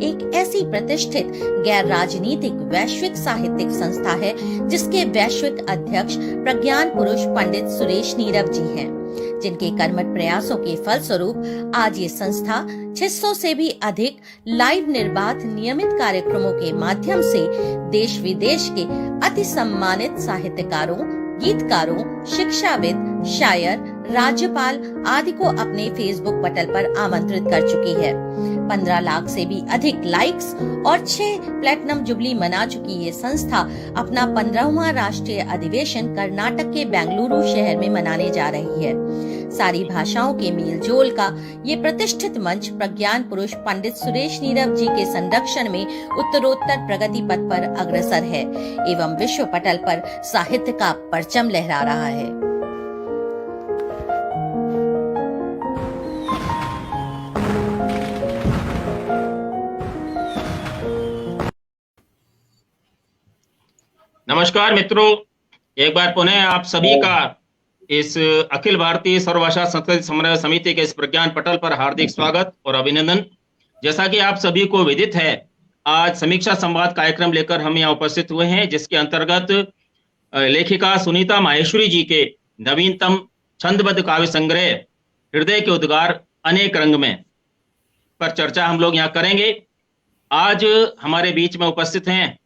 एक ऐसी प्रतिष्ठित गैर राजनीतिक वैश्विक साहित्यिक संस्था है जिसके वैश्विक अध्यक्ष प्रज्ञान पुरुष पंडित सुरेश नीरव जी हैं, जिनके कर्मठ प्रयासों के फलस्वरूप आज ये संस्था 600 से भी अधिक लाइव निर्बाध नियमित कार्यक्रमों के माध्यम से देश विदेश के अति सम्मानित साहित्यकारों, गीतकारों, शिक्षाविद, शायर, राज्यपाल आदि को अपने फेसबुक पटल पर आमंत्रित कर चुकी है। 15 लाख से भी अधिक लाइक्स और 6 प्लेटिनम जुबली मना चुकी ये संस्था अपना 15वां राष्ट्रीय अधिवेशन कर्नाटक के बेंगलुरु शहर में मनाने जा रही है। सारी भाषाओं के मेलजोल का ये प्रतिष्ठित मंच प्रज्ञान पुरुष पंडित सुरेश नीरव जी के संरक्षण में उत्तरोत्तर प्रगति पथ पर अग्रसर है एवं विश्व पटल पर साहित्य का परचम लहरा रहा है। नमस्कार मित्रों, एक बार पुनः आप सभी का इस अखिल भारतीय सर्वभाषा संस्कृति समन्वय समिति के इस प्रज्ञान पटल पर हार्दिक स्वागत और अभिनंदन। जैसा कि आप सभी को विदित है, आज समीक्षा संवाद कार्यक्रम लेकर हम यहाँ उपस्थित हुए हैं, जिसके अंतर्गत लेखिका सुनीता माहेश्वरी जी के नवीनतम छंदबद्ध काव्य संग्रह हृदय के उद्गार अनेक रंग में पर चर्चा हम लोग यहाँ करेंगे। आज हमारे बीच में उपस्थित हैं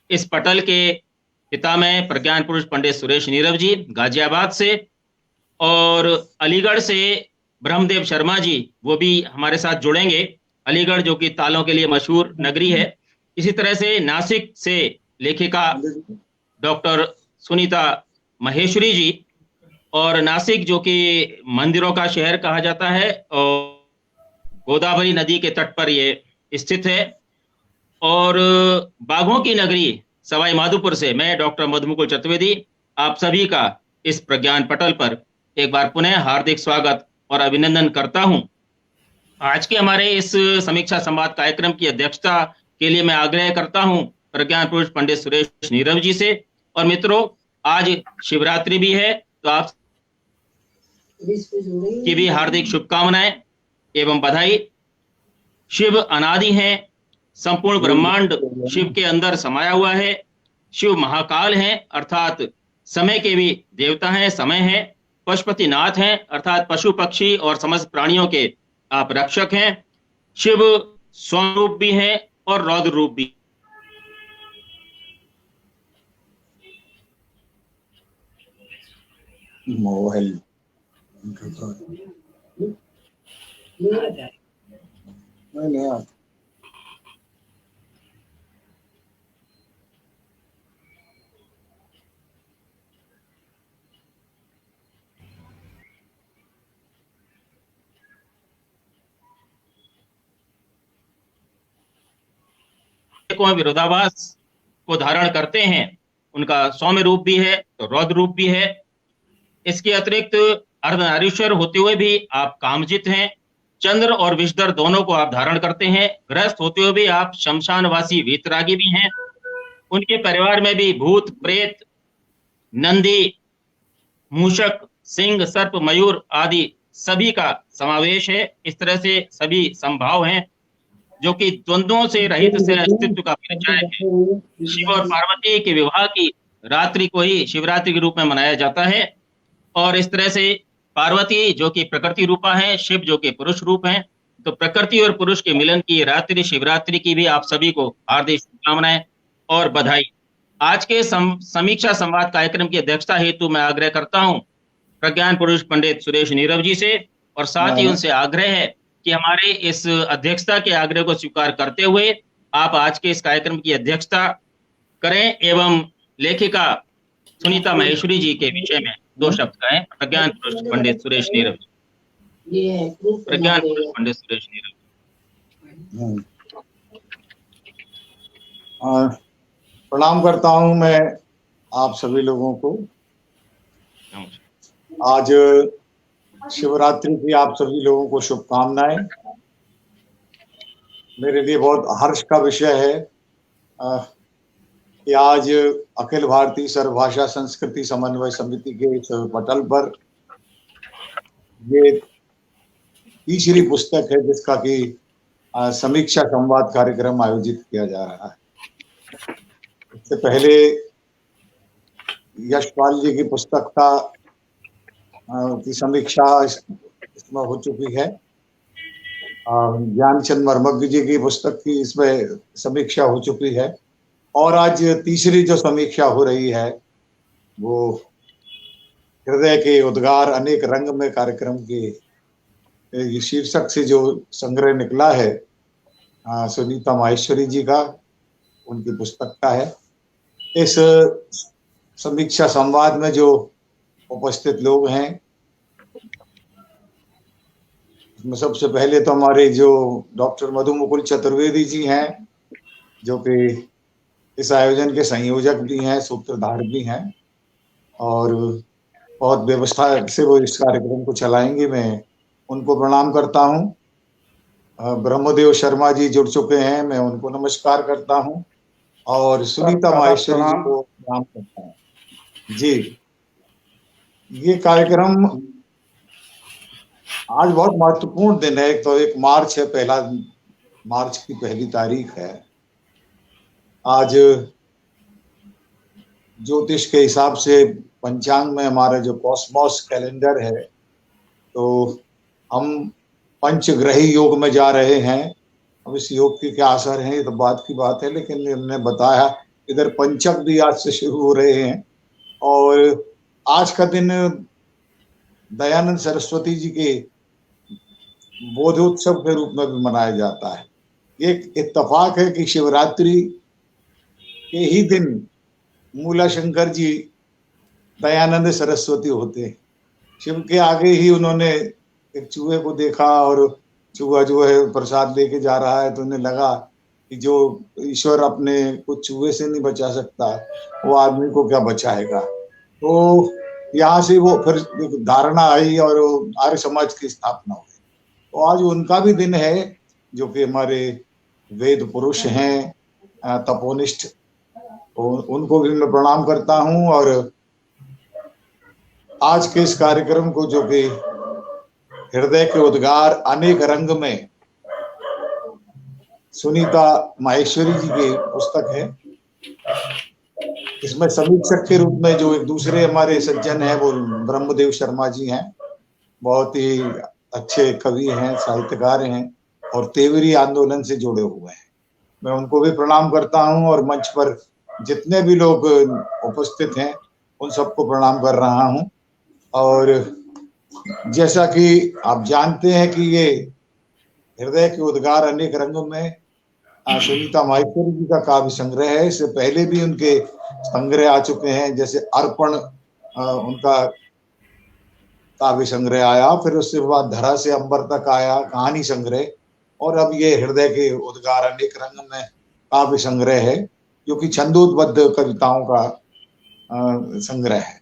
इस पटल के पिता में प्रज्ञान पुरुष पंडित सुरेश नीरव जी गाजियाबाद से, और अलीगढ़ से ब्रह्मदेव शर्मा जी वो भी हमारे साथ जुड़ेंगे। अलीगढ़ जो कि तालों के लिए मशहूर नगरी है। इसी तरह से नासिक से लेखिका डॉक्टर सुनीता माहेश्वरी जी, और नासिक जो कि मंदिरों का शहर कहा जाता है और गोदावरी नदी के तट पर ये स्थित है। और बाघों की नगरी सवाई माधोपुर से मैं डॉक्टर मधुमुकुल चतुर्वेदी आप सभी का इस प्रज्ञान पटल पर एक बार पुनः हार्दिक स्वागत और अभिनंदन करता हूं। आज के हमारे इस समीक्षा संवाद कार्यक्रम की अध्यक्षता के लिए मैं आग्रह करता हूं प्रज्ञान पुरुष पंडित सुरेश नीरव जी से। और मित्रों, आज शिवरात्रि भी है, तो आप की भी हार्दिक शुभकामनाएं एवं बधाई। शिव अनादि हैं, संपूर्ण ब्रह्मांड शिव के अंदर समाया हुआ है। शिव महाकाल हैं, अर्थात समय के भी देवता हैं, समय है। पशुपतिनाथ हैं, अर्थात पशु पक्षी और समस्त प्राणियों के आप रक्षक हैं। शिव स्वरूप भी हैं और रौद्र रूप भी। मोहल नहीं विरोधाभास को धारण करते हैं। उनका सौम्य रूप भी है तो रौद्र रूप भी है। इसके अतिरिक्त अर्धनारीश्वर होते हुए भी आप कामजित हैं। चंद्र और विषधर दोनों को आप धारण करते हैं। गृहस्थ होते हुए भी आप शमशानवासी वीतरागी भी हैं। उनके परिवार में भी भूत, प्रेत, नंदी, मूषक, सिंह, सर्प, मयूर आदि सभी का समावेश है। इस तरह से सभी संभाव हैं जो कि द्वंद्वों से रहित से अस्तित्व का परिचय है। शिव और पार्वती के विवाह की रात्रि को ही शिवरात्रि के रूप में मनाया जाता है। और इस तरह से पार्वती जो कि प्रकृति रूपा है, शिव जो कि पुरुष रूप है, तो प्रकृति और पुरुष के मिलन की रात्रि शिवरात्रि की भी आप सभी को हार्दिक शुभकामनाएं और बधाई। आज के समीक्षा संवाद कार्यक्रम की अध्यक्षता हेतु मैं आग्रह करता हूं प्रज्ञान पुरुष पंडित सुरेश नीरव जी से, और साथ ही उनसे आग्रह है कि हमारे इस अध्यक्षता के आग्रह को स्वीकार करते हुए आप आज के इस कार्यक्रम की अध्यक्षता करें एवं लेखिका सुनीता माहेश्वरी जी के विषय में 2 शब्द कहें। प्रज्ञान पुरुष पंडित सुरेश नीरव जी। प्रज्ञान पुरुष पंडित सुरेश नीरव। प्रणाम करता हूं मैं आप सभी लोगों को। आज शिवरात्रि की आप सभी लोगों को शुभकामनाएं। मेरे लिए बहुत हर्ष का विषय है कि आज अखिल भारतीय सर्वभाषा संस्कृति समन्वय समिति के इस पटल पर ये तीसरी पुस्तक है जिसका कि समीक्षा संवाद कार्यक्रम आयोजित किया जा रहा है। इससे पहले यशपाल जी की पुस्तक की समीक्षा इसमें हो चुकी है। ज्ञानचंद मर्मज्ञ जी की पुस्तक की इसमें समीक्षा हो चुकी है और आज तीसरी जो समीक्षा हो रही है वो हृदय के उद्गार अनेक रंग में कार्यक्रम के शीर्षक से जो संग्रह निकला है सुनीता माहेश्वरी जी का, उनकी पुस्तक का है। इस समीक्षा संवाद में जो उपस्थित लोग हैं इसमें सबसे पहले तो हमारे जो डॉक्टर मधु मुकुल चतुर्वेदी जी हैं, जो कि इस आयोजन के संयोजक भी हैं, सूत्रधार भी हैं और बहुत व्यवस्था से वो इस कार्यक्रम को चलाएंगे। मैं उनको प्रणाम करता हूँ। ब्रह्मदेव शर्मा जी जुड़ चुके हैं, मैं उनको नमस्कार करता हूँ और सुनीता माहेश्वरी जी को प्रणाम करता हूँ। जी, ये कार्यक्रम आज बहुत महत्वपूर्ण दिन है। एक तो 1 मार्च है, 1 मार्च की पहली तारीख है। आज ज्योतिष के हिसाब से पंचांग में हमारा जो कॉस्मोस कैलेंडर है, तो हम पंचग्रही योग में जा रहे हैं। अब इस योग के क्या असर है ये तो बात की बात है, लेकिन हमने बताया इधर पंचक भी आज से शुरू हो रहे हैं और आज का दिन दयानंद सरस्वती जी के बोधोत्सव के रूप में भी मनाया जाता है। एक इत्तेफाक है कि शिवरात्रि के ही दिन मूला शंकर जी दयानंद सरस्वती होते हैं। शिव के आगे ही उन्होंने एक चूहे को देखा और चूहा जो है प्रसाद लेके जा रहा है, तो उन्हें लगा कि जो ईश्वर अपने कुछ चूहे से नहीं बचा सकता वो आदमी को क्या बचाएगा। तो यहाँ से वो फिर धारणा आई और आर्य समाज की स्थापना हुई। तो आज उनका भी दिन है, जो कि हमारे वेद पुरुष हैं, तपोनिष्ठ, तो उनको भी मैं प्रणाम करता हूँ। और आज के इस कार्यक्रम को, जो कि हृदय के उद्गार अनेक रंग में सुनीता माहेश्वरी जी की पुस्तक है, इसमें समीक्षक के रूप में जो एक दूसरे हमारे सज्जन हैं वो ब्रह्मदेव शर्मा जी हैं। बहुत ही अच्छे कवि हैं, साहित्यकार हैं और तेवरी आंदोलन से जुड़े हुए हैं। मैं उनको भी प्रणाम करता हूं और मंच पर जितने भी लोग उपस्थित हैं उन सबको प्रणाम कर रहा हूं। और जैसा कि आप जानते हैं कि ये हृदय के उद्गार अनेक रंगों में सुनीता माहेश्वरी जी का काव्य संग्रह है। इससे पहले भी उनके संग्रह आ चुके हैं, जैसे अर्पण उनका काव्य संग्रह आया, फिर उसके बाद धरा से अंबर तक आया कहानी संग्रह, और अब ये हृदय के उद्गार अनेक रंग में काव्य संग्रह है, जो कि छंदोबद्ध कविताओं का संग्रह है।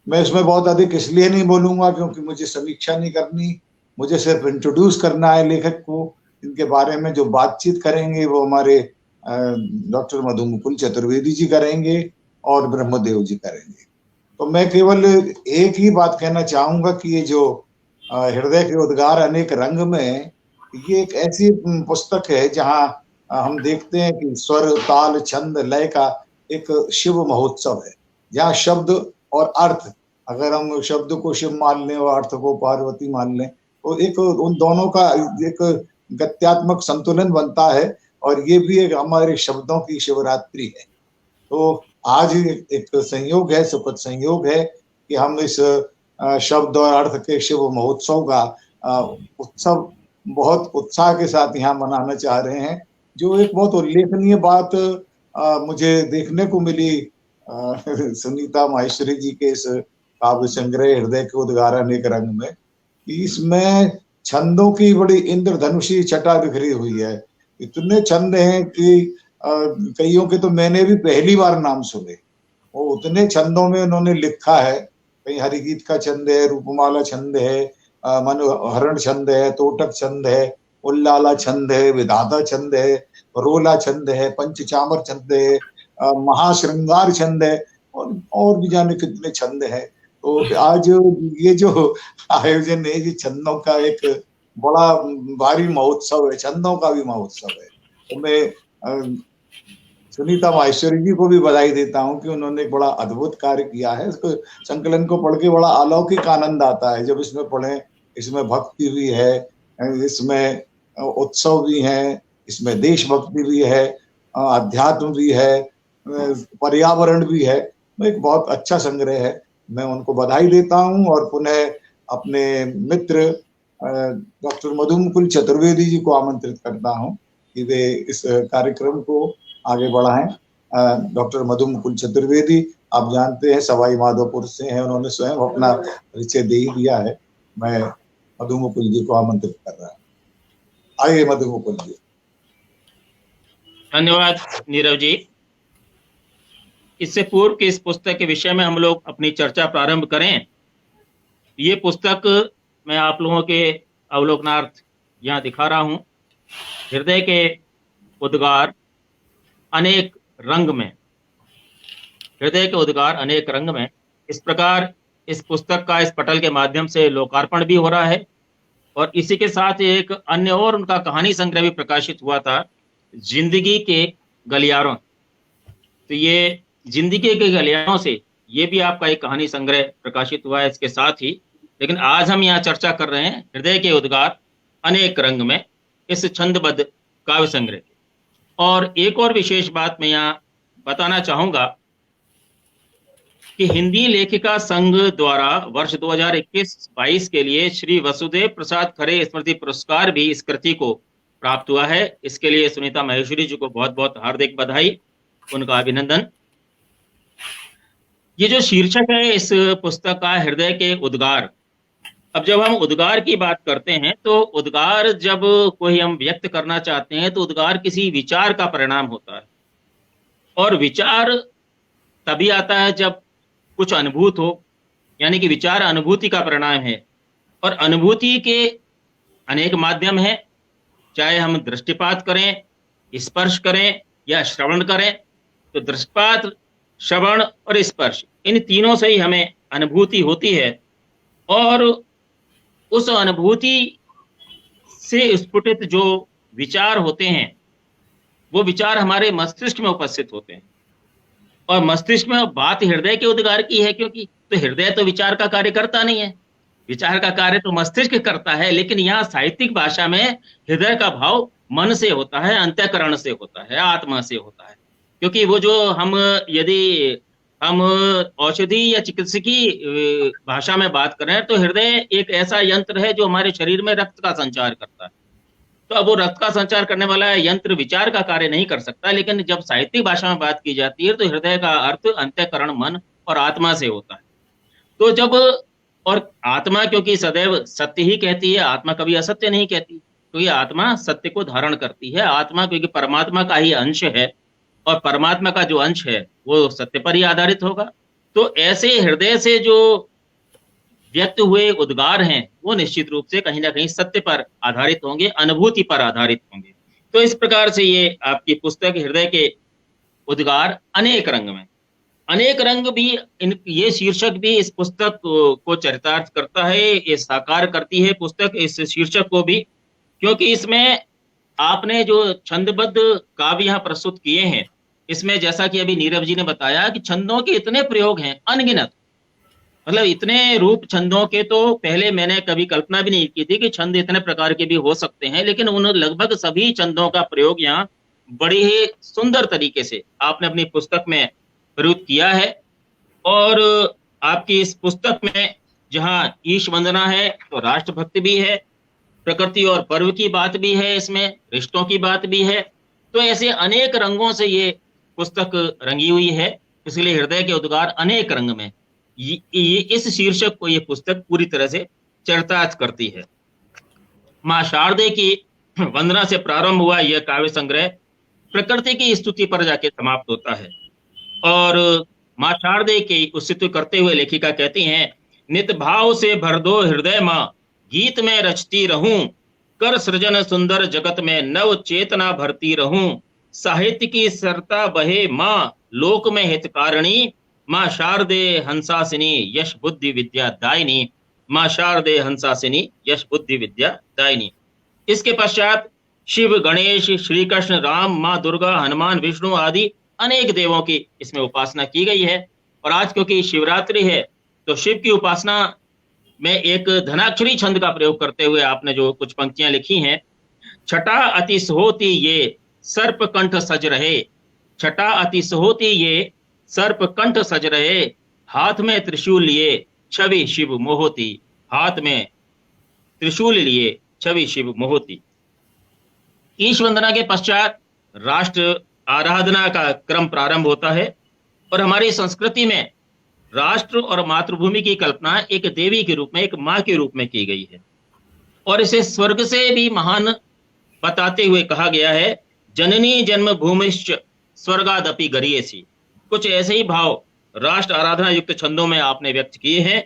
मैं इसमें बहुत अधिक इसलिए नहीं बोलूंगा क्योंकि मुझे समीक्षा नहीं करनी, मुझे सिर्फ इंट्रोड्यूस करना है लेखक को। इनके बारे में जो बातचीत करेंगे वो हमारे डॉक्टर मधु मुकुल चतुर्वेदी जी करेंगे और ब्रह्मदेव जी करेंगे। तो मैं केवल एक ही बात कहना चाहूंगा कि ये जो हृदय के उद्गार अनेक रंग में, ये एक ऐसी पुस्तक है जहां हम देखते हैं कि स्वर, ताल, छंद, लय का एक शिव महोत्सव है, जहाँ शब्द और अर्थ, अगर हम शब्द को शिव मान लें और अर्थ को पार्वती मान लें, तो एक उन दोनों का एक गत्यात्मक संतुलन बनता है। और ये भी एक हमारे शब्दों की शिवरात्रि है। तो आज एक संयोग है, सुखद संयोग है कि हम इस शब्द और अर्थ के शिव महोत्सव का उत्सव बहुत उत्साह के साथ यहाँ मनाना चाह रहे हैं। जो एक बहुत उल्लेखनीय बात मुझे देखने को मिली सुनीता माहेश्वरी जी के इस काव्य संग्रह हृदय के उद्गार अनेक रंग में, इसमें छंदों की बड़ी इंद्रधनुषी छटा बिखरी हुई है। इतने छंद हैं कि कईयों के तो मैंने भी पहली बार नाम सुने। वो उतने छंदों में उन्होंने लिखा है, कहीं हरिगीत का छंद है, रूपमाला छंद है, मनोहरण छंद है, तोटक छंद है, उल्लाला छंद है, विधाता छंद है, रोला छंद है, पंचचामर छंद है, महाश्रृंगार छंद है और भी जाने कितने छंद है। तो आज ये जो आयोजन है, ये छंदों का एक बड़ा भारी महोत्सव है, छंदों का भी महोत्सव है। तो मैं सुनीता माहेश्वरी जी को भी बधाई देता हूं कि उन्होंने एक बड़ा अद्भुत कार्य किया है। इसको संकलन को पढ़ के बड़ा अलौकिक आनंद आता है जब इसमें पढ़े। इसमें भक्ति भी है, इसमें उत्सव भी है, इसमें देशभक्ति भी है, अध्यात्म भी है, पर्यावरण भी है। एक बहुत अच्छा संग्रह है। मैं उनको बधाई देता हूं और पुनः अपने मित्र डॉक्टर मधुमुकुल चतुर्वेदी जी को आमंत्रित करता हूं कि वे इस कार्यक्रम को आगे बढ़ाएं। डॉक्टर मधुमुकुल चतुर्वेदी आप जानते हैं सवाई माधोपुर से हैं, उन्होंने स्वयं अपना परिचय दे ही दिया है। मैं मधुमुकुल जी को आमंत्रित कर रहा हूं। आइए मधुमुकुल जी। धन्यवाद नीरव जी। इससे पूर्व कि इस पुस्तक के विषय में हम लोग अपनी चर्चा प्रारंभ करें, ये पुस्तक मैं आप लोगों के अवलोकनार्थ यहाँ दिखा रहा हूँ। हृदय के उद्गार अनेक रंग में, हृदय के उद्गार अनेक रंग में, इस प्रकार इस पुस्तक का इस पटल के माध्यम से लोकार्पण भी हो रहा है। और इसी के साथ एक अन्य और उनका कहानी संग्रह भी प्रकाशित हुआ था, जिंदगी के गलियारों। तो ये जिंदगी के गलियारों से ये भी आपका एक कहानी संग्रह प्रकाशित हुआ है इसके साथ ही। लेकिन आज हम यहाँ चर्चा कर रहे हैं हृदय के उद्गार अनेक रंग में, इस छंदबद्ध काव्य संग्रह की। और एक और विशेष बात मैं यहाँ बताना चाहूंगा कि हिंदी लेखिका संघ द्वारा वर्ष 2021-22 के लिए श्री वसुदेव प्रसाद खरे स्मृति पुरस्कार भी इस कृति को प्राप्त हुआ है। इसके लिए सुनीता माहेश्वरी जी को बहुत बहुत हार्दिक बधाई, उनका अभिनंदन। ये जो शीर्षक है इस पुस्तक का, हृदय के उद्गार। अब जब हम उद्गार की बात करते हैं तो उद्गार जब कोई हम व्यक्त करना चाहते हैं तो उद्गार किसी विचार का परिणाम होता है। और विचार तभी आता है जब कुछ अनुभूत हो, यानी कि विचार अनुभूति का परिणाम है। और अनुभूति के अनेक माध्यम हैं, चाहे हम दृष्टिपात करें, स्पर्श करें या श्रवण करें। तो दृष्टिपात, श्रवण और स्पर्श, इन तीनों से ही हमें अनुभूति होती है। और उस अनुभूति से स्फुटित जो विचार होते हैं वो विचार हमारे मस्तिष्क में उपस्थित होते हैं। और मस्तिष्क में बात हृदय के उद्गार की है, क्योंकि तो हृदय तो विचार का कार्य करता नहीं है, विचार का कार्य तो मस्तिष्क करता है। लेकिन यहाँ साहित्यिक भाषा में हृदय का भाव मन से होता है, अंतःकरण से होता है, आत्मा से होता है। क्योंकि वो जो यदि हम औषधि या चिकित्सकीय भाषा में बात करें तो हृदय एक ऐसा यंत्र है जो हमारे शरीर में रक्त का संचार करता है। तो अब वो रक्त का संचार करने वाला यंत्र विचार का कार्य नहीं कर सकता। लेकिन जब साहित्यिक भाषा में बात की जाती है तो हृदय का अर्थ अंतःकरण, मन और आत्मा से होता है। तो जब, और आत्मा क्योंकि सदैव सत्य ही कहती है, आत्मा कभी असत्य नहीं कहती, तो ये आत्मा सत्य को धारण करती है। आत्मा क्योंकि परमात्मा का ही अंश है और परमात्मा का जो अंश है वो सत्य पर ही आधारित होगा। तो ऐसे हृदय से जो व्यक्त हुए उद्गार हैं वो निश्चित रूप से कहीं ना कहीं सत्य पर आधारित होंगे, अनुभूति पर आधारित होंगे। तो इस प्रकार से ये आपकी पुस्तक हृदय के उद्गार अनेक रंग में, अनेक रंग भी ये शीर्षक भी इस पुस्तक को चरितार्थ करता है, ये साकार करती है पुस्तक इस शीर्षक को भी। क्योंकि इसमें आपने जो छंदबद्ध काव्य यहाँ प्रस्तुत किए हैं, इसमें जैसा कि अभी नीरव जी ने बताया कि छंदों के इतने प्रयोग हैं अनगिनत, मतलब इतने रूप छंदों के तो पहले मैंने कभी कल्पना भी नहीं की थी कि छंद इतने प्रकार के भी हो सकते हैं। लेकिन उन लगभग सभी छंदों का प्रयोग यहाँ बड़ी ही सुंदर तरीके से आपने अपनी पुस्तक में प्रयुक्त किया है। और आपकी इस पुस्तक में जहाँ ईश वंदना है तो राष्ट्रभक्ति भी है, प्रकृति और पर्व की बात भी है, इसमें रिश्तों की बात भी है। तो ऐसे अनेक रंगों से ये पुस्तक रंगी हुई है, इसलिए हृदय के उद्गार अनेक रंग में, ये इस शीर्षक को ये पुस्तक पूरी तरह से चरितार्थ करती है। माँ शारदे की वंदना से प्रारंभ हुआ यह काव्य संग्रह प्रकृति की स्तुति पर जाके समाप्त होता है। और माँ शारदे की स्तुति करते हुए लेखिका कहती हैं, नित भाव से भर दो हृदय माँ, गीत में रचती रहूं, कर सृजन सुंदर जगत में नव चेतना भरती रहूं, साहित्य की सरता बहे माँ, लोक में हितकारिणी, माँ शारदे हंसासिनी, यश बुद्धि विद्या दायिनी। माँ शारदे हंसासिनी यश बुद्धि विद्या दायिनी। इसके पश्चात शिव, गणेश, श्री कृष्ण, राम, माँ दुर्गा, हनुमान, विष्णु आदि अनेक देवों की इसमें उपासना की गई है। और आज क्योंकि शिवरात्रि है तो शिव की उपासना में एक धनाक्षरी छंद का प्रयोग करते हुए आपने जो कुछ पंक्तियां लिखी हैं, छटा अति सोहती ये सर्प कंठ सज रहे, छटा अति सोहती ये सर्प कंठ सज रहे, हाथ में त्रिशूल लिए छवि शिव मोहती, हाथ में त्रिशूल लिए छवि शिव मोहती। ईश वंदना के पश्चात राष्ट्र आराधना का क्रम प्रारंभ होता है और हमारी संस्कृति में राष्ट्र और मातृभूमि की कल्पना एक देवी के रूप में, एक मां के रूप में की गई है और इसे स्वर्ग से भी महान बताते हुए कहा गया है, जननी जन्म भूमिश्च स्वर्गादपि गरियसी। कुछ ऐसे ही भाव राष्ट्र आराधना युक्त छंदों में आपने व्यक्त किए हैं।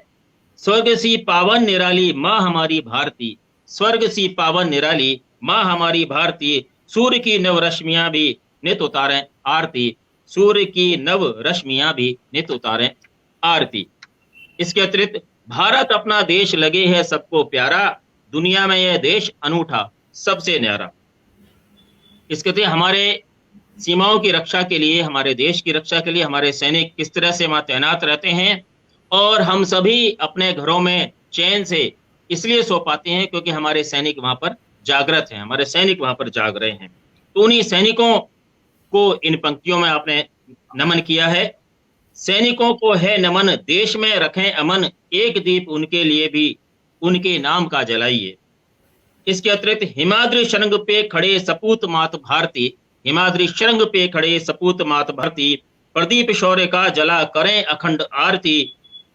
स्वर्ग सी पावन निराली माँ हमारी भारती, स्वर्ग सी पावन निराली माँ हमारी भारती, सूर्य की नव रश्मियां भी नित उतारें आरती, सूर्य की नव रश्मियां भी नित उतारें आरती। इसके अतिरिक्त भारत अपना देश लगे है सबको प्यारा, दुनिया में यह देश अनूठा सबसे न्यारा। इसके अतिरिक्त हमारे सीमाओं की रक्षा के लिए, हमारे देश की रक्षा के लिए हमारे सैनिक किस तरह से वहां तैनात रहते हैं और हम सभी अपने घरों में चैन से इसलिए सो पाते हैं क्योंकि हमारे सैनिक वहां पर जागृत हैं, हमारे सैनिक वहां पर जाग रहे हैं। तो उन्हीं सैनिकों को इन पंक्तियों में आपने नमन किया है। सैनिकों को है नमन, देश में रखें अमन, एक दीप उनके लिए भी उनके नाम का जलाइए। इसके अतिरिक्त हिमाद्री शृंग पे खड़े सपूत मात भारती, हिमाद्री शृंग पे खड़े सपूत मात भारती, प्रदीप शौर्य का जला करें अखंड आरती,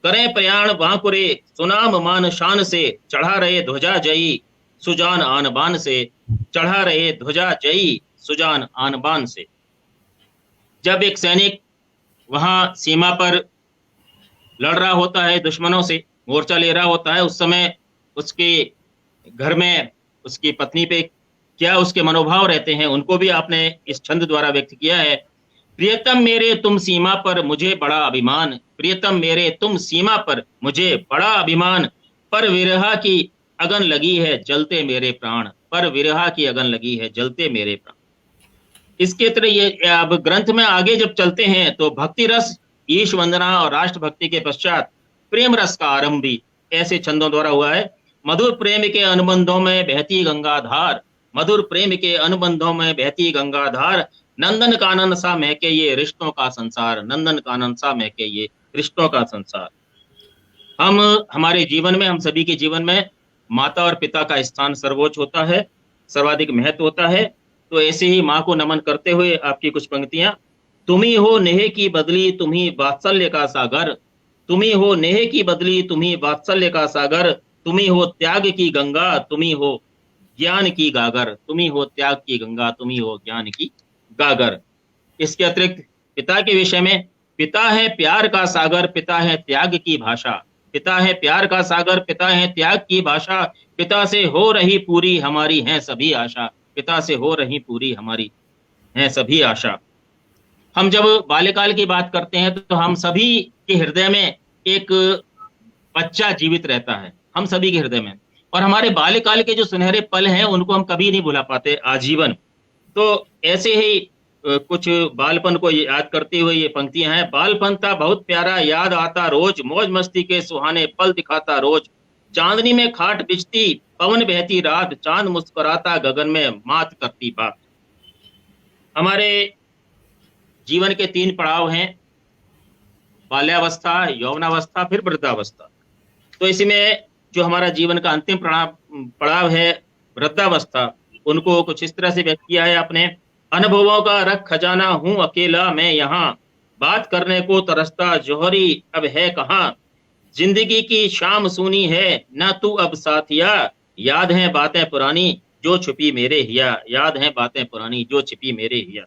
करें प्रयाण बांकुरे सुनाम मान शान से, चढ़ा रहे ध्वजा जयी सुजान आन बान से, चढ़ा रहे ध्वजा जयी सुजान आन बान से। जब एक सैनिक वहां सीमा पर लड़ रहा होता है, दुश्मनों से मोर्चा ले रहा होता है, उस समय उसके घर में उसकी पत्नी पे क्या उसके मनोभाव रहते हैं, उनको भी आपने इस छंद द्वारा व्यक्त किया है। प्रियतम मेरे तुम सीमा पर मुझे बड़ा अभिमान, प्रियतम मेरे तुम सीमा पर मुझे बड़ा अभिमान, पर विरहा की अगन लगी है जलते मेरे प्राण, पर विरहा की अगन लगी है जलते मेरे प्राण। इसके तरह ये अब ग्रंथ में आगे जब चलते हैं तो भक्ति रस, ईश वंदना और राष्ट्र भक्ति के पश्चात प्रेम रस का आरंभ भी ऐसे छंदों द्वारा हुआ है। मधुर प्रेम के अनुबंधों में बहती गंगाधार, मधुर प्रेम के अनुबंधों में बहती गंगाधार, नंदन कानन सा महके ये रिश्तों का संसार, नंदन कानन सा महके ये रिश्तों का संसार। हम हमारे जीवन में, हम सभी के जीवन में माता और पिता का स्थान सर्वोच्च होता है, सर्वाधिक महत्व होता है। तो ऐसे ही माँ को नमन करते हुए आपकी कुछ पंक्तियां, तुम्ही हो नेह की बदली तुम्ही वात्सल्य का सागर, तुम्ही हो नेह की बदली तुम्ही वात्सल्य का सागर, तुम्ही हो त्याग की गंगा तुम्ही हो ज्ञान की गागर, तुम्ही हो त्याग की गंगा तुम्ही हो ज्ञान की गागर। इसके अतिरिक्त पिता के विषय में, पिता है प्यार का सागर, पिता है त्याग की भाषा, पिता है प्यार का सागर, पिता है त्याग की भाषा, पिता से हो रही पूरी हमारी है सभी आशा, पिता से हो रही पूरी हमारी है सभी आशा। हम जब बाल्यकाल की बात करते हैं तो हम सभी के हृदय में एक बच्चा जीवित रहता है, हम सभी के हृदय में, और हमारे बाल्यकाल के जो सुनहरे पल हैं उनको हम कभी नहीं भुला पाते आजीवन। तो ऐसे ही कुछ बालपन को याद करते हुए ये पंक्तियां हैं। बालपन था बहुत प्यारा याद आता रोज, मौज मस्ती के सुहाने पल दिखाता रोज, चांदनी में खाट बिछती पवन बहती रात, चांद मुस्कुराता गगन में मात करती बात। हमारे जीवन के 3 पड़ाव हैं, बाल्यावस्था, यौवनावस्था, फिर वृद्धावस्था। तो इसमें जो हमारा जीवन का अंतिम पड़ाव है वृद्धावस्था, उनको कुछ इस तरह से व्यक्त किया है आपने। अनुभवों का रख खजाना हूं अकेला मैं यहाँ, बात करने को तरसता जौहरी अब है कहाँ, जिंदगी की शाम सूनी है ना तू अब साथिया, याद है बातें पुरानी जो छुपी मेरे हिया, याद है बातें पुरानी जो छिपी मेरे हिया।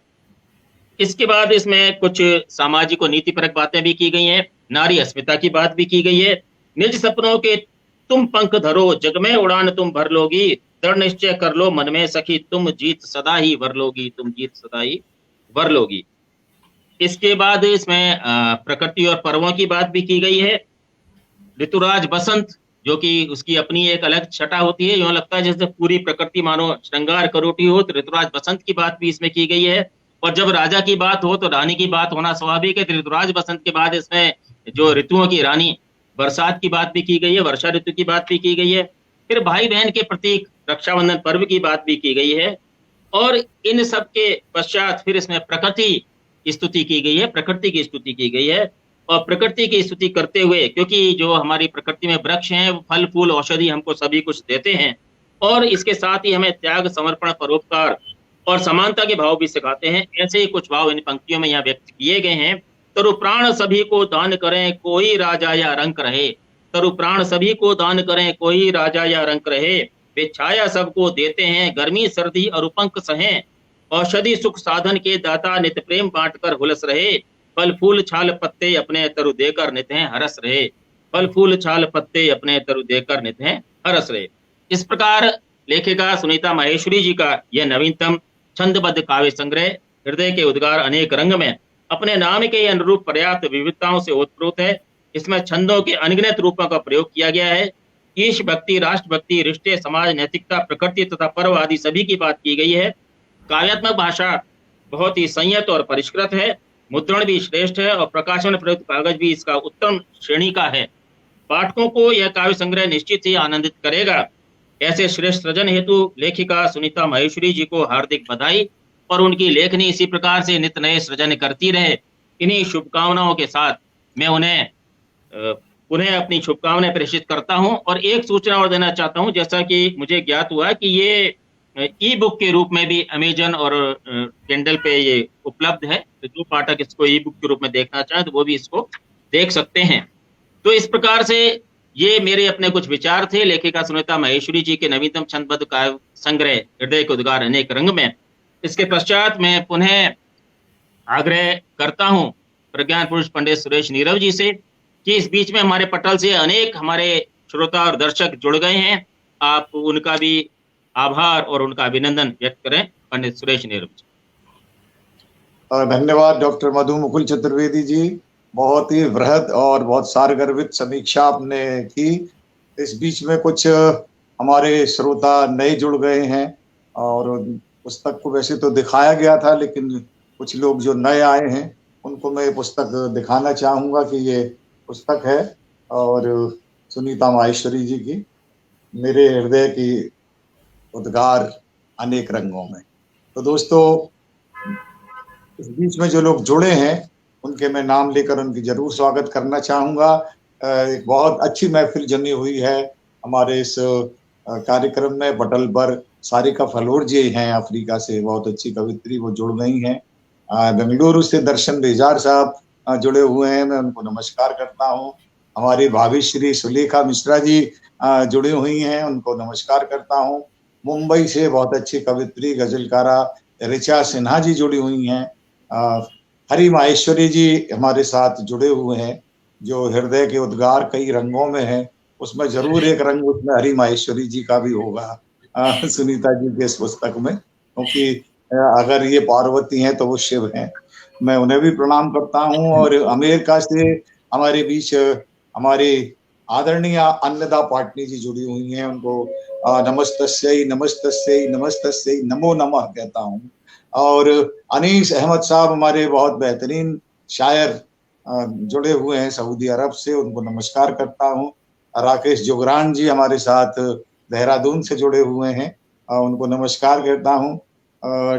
इसके बाद इसमें कुछ सामाजिक और नीतिपरक बातें भी की गई हैं, नारी अस्मिता की बात भी की गई है। निज सपनों के तुम पंख धरो, जग में उड़ान तुम भर लोगी, दृढ़ निश्चय कर लो मन में सखी, तुम जीत सदा ही वर लोगी, तुम जीत सदा ही वर लोगी। इसके बाद इसमें प्रकृति और पर्वों की बात भी की गई है। ऋतुराज बसंत जो कि उसकी अपनी एक अलग छटा होती है। यूं लगता है जैसे पूरी प्रकृति मानो श्रृंगार करोटी हो। तो ऋतुराज बसंत की बात भी इसमें की गई है, और जब राजा की बात हो तो रानी की बात होना स्वाभाविक है। तो ऋतुराज बसंत के बाद इसमें जो ऋतुओं की रानी बरसात की बात भी की गई है, वर्षा ऋतु की बात भी की गई है। फिर भाई बहन के प्रतीक रक्षाबंधन पर्व की बात भी की गई है, और इन सब के पश्चात फिर इसमें प्रकृति की स्तुति की गई है, प्रकृति की स्तुति की गई है। और प्रकृति की स्तुति करते हुए, क्योंकि जो हमारी प्रकृति में वृक्ष हैं वो फल फूल औषधि हमको सभी कुछ देते हैं, और इसके साथ ही हमें त्याग समर्पण परोपकार और समानता के भाव भी सिखाते हैं। ऐसे ही कुछ भाव इन पंक्तियों में यहाँ व्यक्त किए गए हैं। तरु प्राण सभी को दान करें, कोई राजा या रंक रहे। तरु प्राण सभी को दान करें, कोई राजा या रंक रहे। वे छाया सबको देते हैं, गर्मी सर्दी और उपंक सहें। औषधि सुख साधन के दाता, नित प्रेम बांटकर हुलस रहे। फल फूल छाल पत्ते अपने तरु देकर नित हैं हरस रहे। फल फूल छाल पत्ते अपने तरु देकर नित हैं हरस रहे। इस प्रकार लेखिका सुनीता माहेश्वरी जी का यह नवीनतम छंदबद्ध काव्य संग्रह हृदय के उद्गार अनेक रंग में अपने नाम के अनुरूप पर्याप्त विविधताओं से ओतप्रोत है। इसमें छंदों के अनगिनत रूपों का प्रयोग किया गया है। ईश भक्ति, राष्ट्र भक्ति, रिश्ते, समाज, नैतिकता, प्रकृति तथा पर्व आदि सभी की बात की गई है। काव्यात्मक भाषा बहुत ही संयत और परिष्कृत है। मुद्रण भी श्रेष्ठ है और प्रकाशन प्रयुक्त कागज भी इसका उत्तम श्रेणी का है। पाठकों को यह काव्य संग्रह निश्चित ही आनंदित करेगा। ऐसे श्रेष्ठ सृजन हेतु लेखिका सुनीता माहेश्वरी जी को हार्दिक बधाई, और उनकी लेखनी इसी प्रकार से नित नए सृजन करती रहे। इन्हीं शुभकामनाओं के साथ मैं उन्हें पुनः अपनी शुभकामनाएं प्रेषित करता हूं। और एक सूचना और देना चाहता हूं, जैसा कि मुझे ज्ञात हुआ कि ये ई बुक के रूप में भी अमेजन और किंडल पे ये उपलब्ध है। तो जो पाठक इसको ई बुक के रूप में देखना चाहें तो वो भी इसको देख सकते हैं। तो इस प्रकार से ये मेरे अपने कुछ विचार थे लेखिका सुनीता माहेश्वरी जी के नवीनतम छंदबद्ध काव्य संग्रह हृदय के उद्गार अनेक रंग में। इसके पश्चात मैं पुनः आग्रह करता हूं प्रज्ञान पुरुष पंडित सुरेश नीरव जी से कि इस बीच में हमारे पटल से अनेक हमारे श्रोता और दर्शक जुड़ गए हैं। आप उनका भी आभार और उनका अभिनंदन व्यक्त करें। पंडित सुरेश नीरव जी। धन्यवाद डॉक्टर मधु मुकुल चतुर्वेदी जी, बहुत ही वृहद और बहुत सारगर्भित समीक्षा आपने की। इस बीच में कुछ हमारे श्रोता नए जुड़ गए हैं, और पुस्तक को वैसे तो दिखाया गया था, लेकिन कुछ लोग जो नए आए हैं उनको मैं पुस्तक दिखाना चाहूँगा कि ये पुस्तक है, और सुनीता माहेश्वरी जी की मेरे हृदय की उद्गार अनेक रंगों में। तो दोस्तों, इस बीच में जो लोग जुड़े हैं उनके मैं नाम लेकर उनकी जरूर स्वागत करना चाहूँगा। एक बहुत अच्छी महफिल जमी हुई है हमारे इस कार्यक्रम में। पटल पर सारिका फलोर जी हैं अफ्रीका से, बहुत अच्छी कवित्री, वो जुड़ गई हैं। बेंगलुरु से दर्शन बेजार साहब जुड़े हुए हैं, मैं उनको नमस्कार करता हूँ। हमारी भाभी श्री सुलेखा मिश्रा जी जुड़ी हुई हैं, उनको नमस्कार करता हूँ। मुंबई से बहुत अच्छी कवित्री गजलकारा ऋचा सिन्हा जी जुड़ी हुई हैं। हरि माहेश्वरी जी हमारे साथ जुड़े हुए हैं, जो हृदय के उद्गार कई रंगों में है, उसमें जरूर एक रंग उसमें हरि माहेश्वरी जी का भी होगा सुनीता जी के इस पुस्तक में, क्योंकि अगर ये पार्वती हैं तो वो शिव हैं। मैं उन्हें भी प्रणाम करता हूँ। और अमेरिका से हमारे बीच हमारी आदरणीय अन्नदा पाटनी जी जुड़ी हुई हैं, उनको नमस्तस्यै नमस्तस्यै नमस्तस्यै नमो नमः कहता हूँ। और अनीस अहमद साहब हमारे बहुत बेहतरीन शायर जुड़े हुए हैं सऊदी अरब से, उनको नमस्कार करता हूँ। राकेश जोगरान जी हमारे साथ देहरादून से जुड़े हुए हैं, उनको नमस्कार करता हूँ।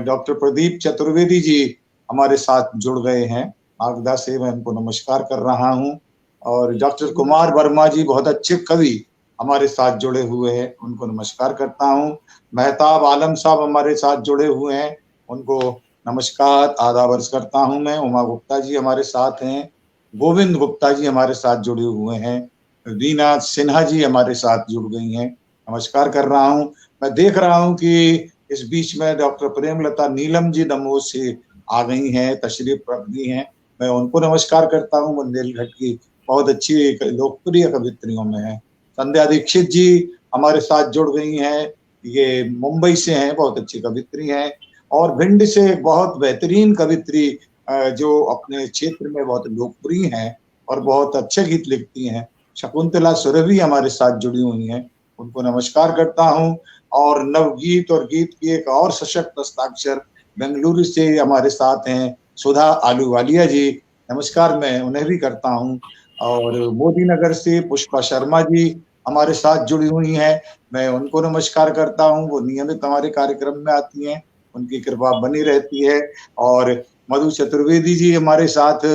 डॉक्टर प्रदीप चतुर्वेदी जी हमारे साथ जुड़ गए हैं आगदा से, मैं उनको नमस्कार कर रहा हूँ। और डॉक्टर कुमार वर्मा जी बहुत अच्छे कवि हमारे साथ जुड़े हुए हैं, उनको नमस्कार करता हूँ। मेहताब आलम साहब हमारे साथ जुड़े हुए हैं, उनको नमस्कार आदाब अर्ज करता हूँ मैं। उमा गुप्ता जी हमारे साथ हैं, गोविंद गुप्ता जी हमारे साथ जुड़े हुए हैं, वीना सिन्हा जी हमारे साथ जुड़ गई हैं, नमस्कार कर रहा हूँ। मैं देख रहा हूँ कि इस बीच में डॉक्टर प्रेमलता नीलम जी दमोह से आ गई हैं, तशरीफ रख दी हैं, मैं उनको नमस्कार करता हूँ। बुंदेलखंड की बहुत अच्छी लोकप्रिय कवित्रियों में है। संध्या दीक्षित जी हमारे साथ जुड़ गई हैं, ये मुंबई से हैं, बहुत अच्छी कवित्री हैं। और भिंड से एक बहुत बेहतरीन कवित्री जो अपने क्षेत्र में बहुत लोकप्रिय हैं और बहुत अच्छे गीत लिखती हैं, शकुंतला सुरभि हमारे साथ जुड़ी हुई हैं, उनको नमस्कार करता हूं। और नवगीत और गीत की एक और सशक्त हस्ताक्षर बेंगलुरु से हमारे साथ हैं सुधा आलूवालिया जी, नमस्कार मैं उन्हें भी करता हूं। और मोदी नगर से पुष्पा शर्मा जी हमारे साथ जुड़ी हुई हैं, मैं उनको नमस्कार करता हूं, वो नियमित हमारे कार्यक्रम में आती हैं, उनकी कृपा बनी रहती है। और मधु चतुर्वेदी जी हमारे साथ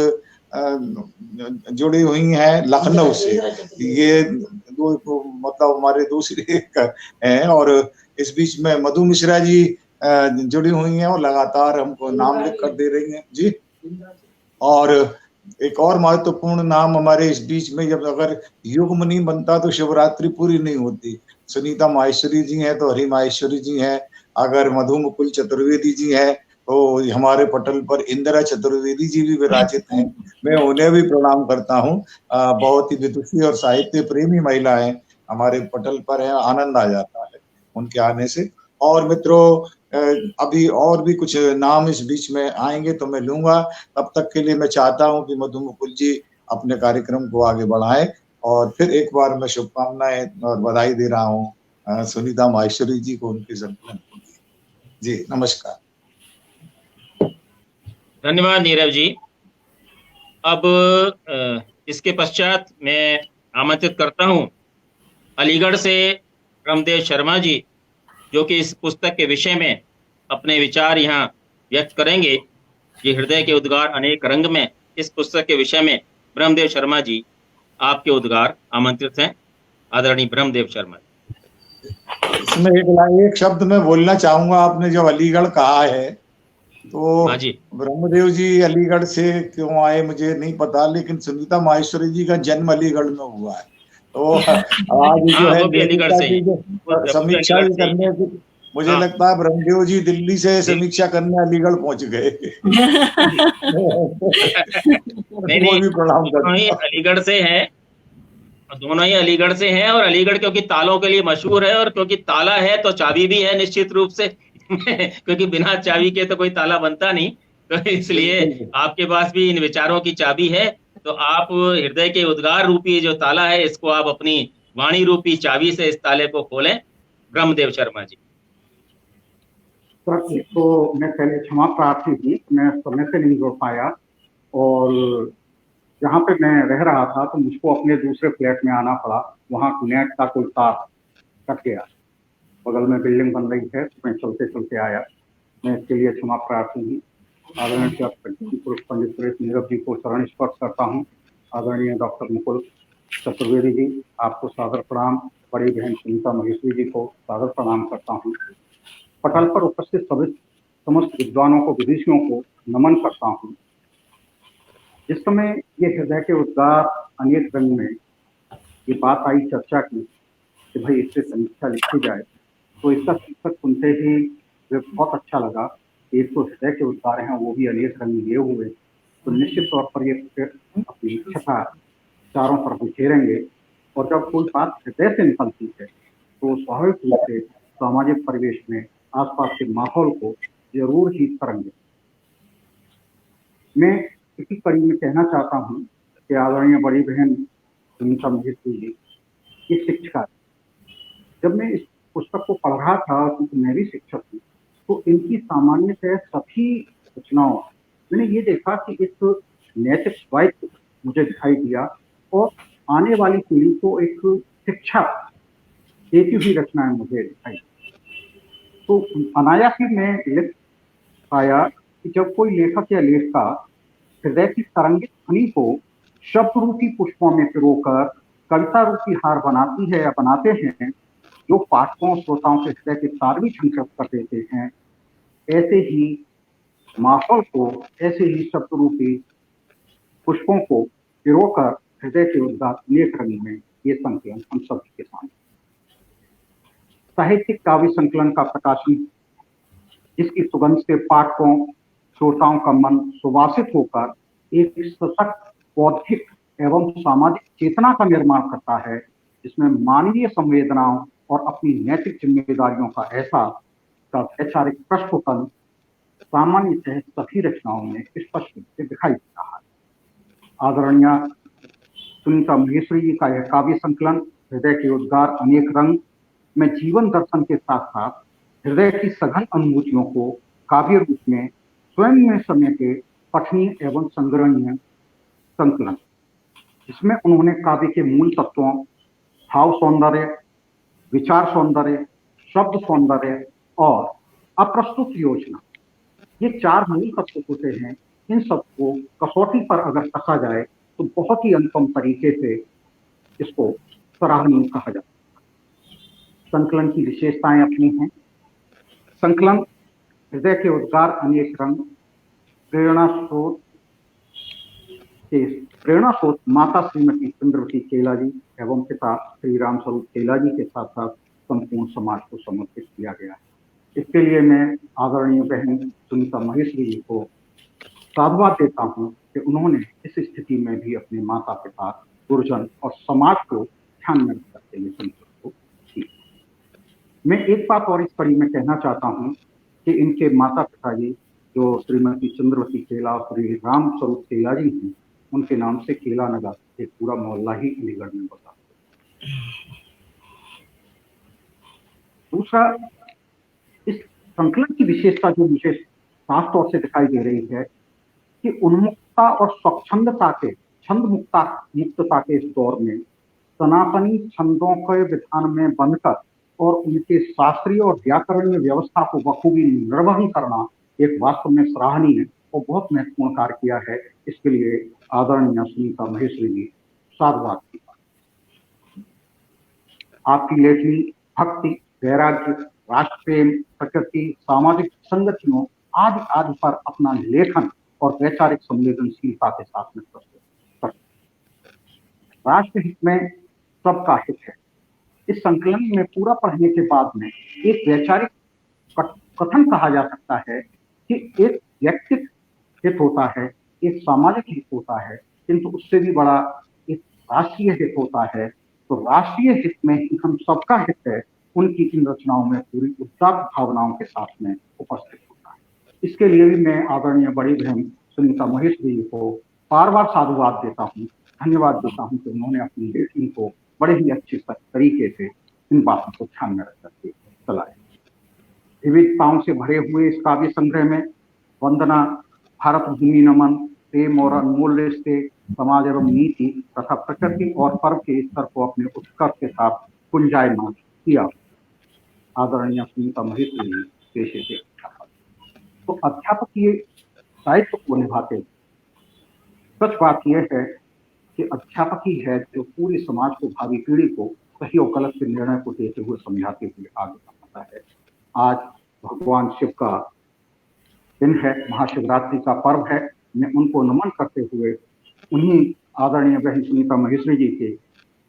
जुड़ी हुई हैं लखनऊ से, ये मतलब हमारे दूसरे हैं। और इस बीच में मधु मिश्रा जी जुड़ी हुई हैं और लगातार हमको नाम लिख कर दे रही हैं जी। और एक और महत्वपूर्ण नाम हमारे इस बीच में, जब अगर युग्म नहीं बनता तो शिवरात्रि पूरी नहीं होती। सुनीता माहेश्वरी जी हैं तो हरि माहेश्वरी जी हैं, अगर मधु मुकुल चतुर्वेदी जी हैं तो हमारे पटल पर इंदिरा चतुर्वेदी जी भी विराजित हैं, मैं उन्हें भी प्रणाम करता हूँ। बहुत ही विदुषी और साहित्य प्रेमी महिला है, हमारे पटल पर है, आनंद आ जाता है उनके आने से। और मित्रों, अभी और भी कुछ नाम इस बीच में आएंगे तो मैं लूंगा, तब तक के लिए मैं चाहता हूं कि मधु मुकुल जी अपने कार्यक्रम को आगे बढ़ाएं। और फिर एक बार मैं शुभकामनाएं और बधाई दे रहा हूं सुनीता माहेश्वरी जी को उनके संकलन को। जी नमस्कार। धन्यवाद नीरव जी। अब इसके पश्चात मैं आमंत्रित करता हूं अलीगढ़ से ब्रह्मदेव शर्मा जी, जो कि इस पुस्तक के विषय में अपने विचार यहाँ व्यक्त करेंगे। ये हृदय के उद्गार अनेक रंग में, इस पुस्तक के विषय में ब्रह्मदेव शर्मा जी आपके उद्गार आमंत्रित हैं। आदरणीय ब्रह्मदेव शर्मा जी। इसमें एक शब्द मैं बोलना चाहूंगा, आपने जो अलीगढ़ कहा है तो ब्रह्मदेव जी अलीगढ़ से क्यों आए मुझे नहीं पता, लेकिन सुनीता माहेश्वरी जी का जन्म अलीगढ़ में हुआ है। तो आज जो है समीक्षा करने की, मुझे लगता है ब्रह्मदेव जी दिल्ली से समीक्षा करने अलीगढ़ पहुंच गए। नहीं, दोनों ही अलीगढ़ से है, दोनों ही अलीगढ़ से हैं। और अलीगढ़ क्योंकि तालों के लिए मशहूर है, और क्योंकि ताला है तो चाबी भी है निश्चित रूप से क्योंकि बिना चाबी के तो कोई ताला बनता नहीं, तो इसलिए आपके पास भी इन विचारों की चाबी है। तो आप हृदय के उद्गार रूपी जो ताला है, इसको आप अपनी वाणी रूपी चाबी से इस ताले को खोलें। ब्रह्मदेव शर्मा जी। सर, तो मैं पहले क्षमा प्रार्थी थी, मैं समय से नहीं जुड़ पाया, और जहाँ पे मैं रह रहा था तो मुझको अपने दूसरे फ्लैट में आना पड़ा, वहाँ नेट का कोई तार कट गया, बगल में बिल्डिंग बन रही है, तो मैं चलते चलते आया, मैं इसके लिए क्षमा प्रार्थी हूँ। आदरणीय पंडित सुरेश नीरव जी को शरण स्पर्श करता हूँ। आदरणीय डॉक्टर मुकुल चतुर्वेदी जी, आपको सादर प्रणाम। बड़ी बहन सुनीता माहेश्वरी जी को सादर प्रणाम करता हूँ। पटल पर उपस्थित सभी समस्त विद्वानों को, विदेशियों को नमन करता हूँ। जिस समय ये हृदय के उद्गार अनेक रंग में ये बात आई चर्चा की कि भाई इससे समीक्षा लिखी जाए, तो इसका शीर्षक सुनते ही बहुत अच्छा लगा। एक तो हृदय के उद्गार हैं, वो भी अनेक रंग लिए हुए, तो निश्चित तौर पर ये अपनी इच्छा चारों तरफ घेरेंगे। और जब कोई बात हृदय से निकलती है तो स्वाभाविक रूप से सामाजिक परिवेश में आसपास के माहौल को जरूर ही करेंगे। मैं इसी कड़ी में कहना चाहता हूँ कि आदरणीय बड़ी बहन सुनीता माहेश्वरी जी ये शिक्षिका, जब मैं इस पुस्तक को पढ़ रहा था, क्योंकि मैं भी शिक्षक हूँ, तो इनकी सामान्यतः सभी रचनाओं मैंने ये देखा कि एक नैतिक स्वायत्त मुझे दिखाई दिया, और आने वाली पीढ़ी को एक शिक्षा देती हुई रचनाएं मुझे दिखाई। तो अनायास ही मैं लिख पाया कि जब कोई लेखक या लेखिका हृदय की तरंगित ध्वनि को शब्द रूपी पुष्पों में पिरोकर कविता रूपी हार बनाती है या बनाते हैं, जो पाठकों श्रोताओं के हृदय के तार भी संकृत कर देते हैं, ऐसे ही माहौल को, ऐसे ही शब्द रूपी पुष्पों को पिरोकर हृदय के उद्गार अनेक रंग में ये संकलन हम सभी के सामने। साहित्यिक काव्य संकलन का प्रकाशन, जिसकी सुगंध से पाठकों श्रोताओं का मन सुवासित होकर एक सशक्त बौद्धिक एवं सामाजिक चेतना का निर्माण करता है, जिसमें मानवीय संवेदनाओं और अपनी नैतिक जिम्मेदारियों का एहसास का वैचारिक प्रस्फुटन सामान्यतः सभी रचनाओं में स्पष्ट रूप से दिखाई देता है। आदरणीय सुनीता महेश्वरी जी का यह काव्य संकलन हृदय के उद्गार अनेक रंग में जीवन दर्शन के साथ साथ हृदय की सघन अनुभूतियों को काव्य रूप में स्वयं में समेटे पठनीय एवं संग्रहणीय संकलन। इसमें उन्होंने काव्य के मूल तत्वों, भाव सौंदर्य, विचार सौंदर्य, शब्द सौंदर्य और अप्रस्तुत योजना, ये 4 मूल तत्व होते हैं। इन सबको कसौटी पर अगर कसा जाए तो बहुत ही अनुपम तरीके से इसको सराहनीय कहा जाता है। संकलन की विशेषताएं अपनी हैं। संकलन हृदय के उद्गार अनेक रंग, प्रेरणा स्रोत माता श्रीमती चंद्रवती केला जी एवं पिता श्री राम स्वरूप केला जी के साथ साथ संपूर्ण समाज को समर्पित किया गया है। इसके लिए मैं आदरणीय बहन सुनीता महेश्वरी जी को साधुवाद देता हूं कि उन्होंने इस स्थिति में भी अपने माता पिता, गुरुजन और समाज को ध्यान में रखते हुए संकल्प को किया। मैं एक बात और इस कड़ी में कहना चाहता हूं कि इनके माता पिता जी जो श्रीमती चंद्रवती केला और श्री राम स्वरूप केला जी हैं, उनके नाम से केला नगर एक पूरा मोहल्ला ही अलीगढ़ में बसा। दूसरा, इस संकलन की विशेषता जो मुझे साफ तौर से दिखाई दे रही है कि उन्मुक्तता और स्वच्छंदता के, छंद मुक्तता के इस दौर में सनातनी छंदों के विधान में बंधकर और उनके शास्त्रीय और व्याकरणीय व्यवस्था को बखूबी निर्वहन करना एक वास्तव में सराहनीय और बहुत महत्वपूर्ण कार्य किया है। इसके लिए आदरणीय सुनीता महेश्वरी जी साधुवाद की बात। आपकी लेखनी भक्ति, वैराग्य, राष्ट्र प्रेम, प्रकृति, सामाजिक संगतियों आदि आदि पर अपना लेखन और वैचारिक संवेदनशीलता के साथ में प्रस्तुत करते। राष्ट्र हित में सबका हित है। इस संकलन में पूरा पढ़ने के बाद में एक वैचारिक कथन कहा जा सकता है कि एक व्यक्तिगत हित होता है, एक सामाजिक हित होता है, किंतु उससे भी बड़ा एक राष्ट्रीय हित होता है। तो राष्ट्रीय हित में ही हम सबका हित है, उनकी इन रचनाओं में पूरी उदात्त भावनाओं के साथ में उपस्थित होता है। इसके लिए भी मैं आदरणीय बड़ी बहन सुनीता महेश्वरी जी को बार बार साधुवाद देता हूँ, धन्यवाद देता हूँ कि उन्होंने अपनी लेखनी को बड़े ही अच्छे तरीके से इन बातों को ध्यान में रख करके चलाया। विविधताओं से भरे हुए इस काव्य संग्रह में वंदना, भारत भूमि नमन, प्रेम और अनमोल रिश्ते, समाज एवं नीति तथा प्रकृति और पर्व के स्तर को अपने उत्कर्ष के साथ गुंजायमान किया। आदरणीय सुनीता महेश्वरी पेशे से तो अध्यापकीय दायित्व को निभाते। सच बात यह है कि अध्यापक ही है जो पूरे समाज को, भावी पीढ़ी को सही और गलत के निर्णय को देते हुए, समझाते हुए आगे बढ़ाता है। आज भगवान शिव का दिन है, महाशिवरात्रि का पर्व है। मैं उनको नमन करते हुए उन्हीं आदरणीय बहन सुनीता महेश्वरी जी के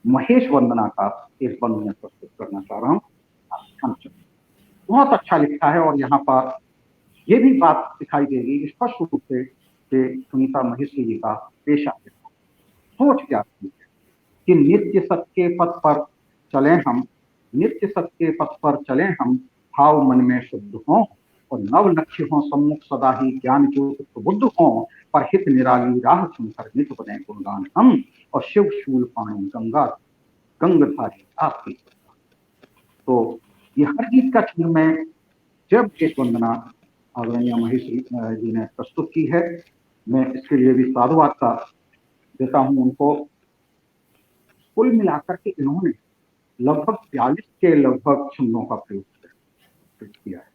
महेश वंदना का एक बंद में प्रस्तुत करना चाह रहा हूँ। बहुत अच्छा लिखा है और यहाँ पर ये भी बात दिखाई देगी स्पष्ट रूप से कि सुनीता महेश्वरी जी का पेशा सोच क्या है कि नित्य सत्य के पथ पर चले हम, नित्य सत्य के पथ पर चले हम, भाव मन में शुद्ध हों और नव लक्ष्य हों, सम्मुख सदा ही ज्ञान ज्योत बुद्ध हों, पर हित निराली राह सुनकर नित बने गुणगान हम, और शिव शूल पाणी गंगाधारी आपकी। तो ये हर गीत का छंद में जब शेष वंदना आदरणीय महेश्वरी जी ने प्रस्तुत की है, मैं इसके लिए भी साधुवाद का देता हूं उनको। कुल मिलाकर के इन्होंने लगभग 42 के लगभग छंदों का प्रयोग किया है।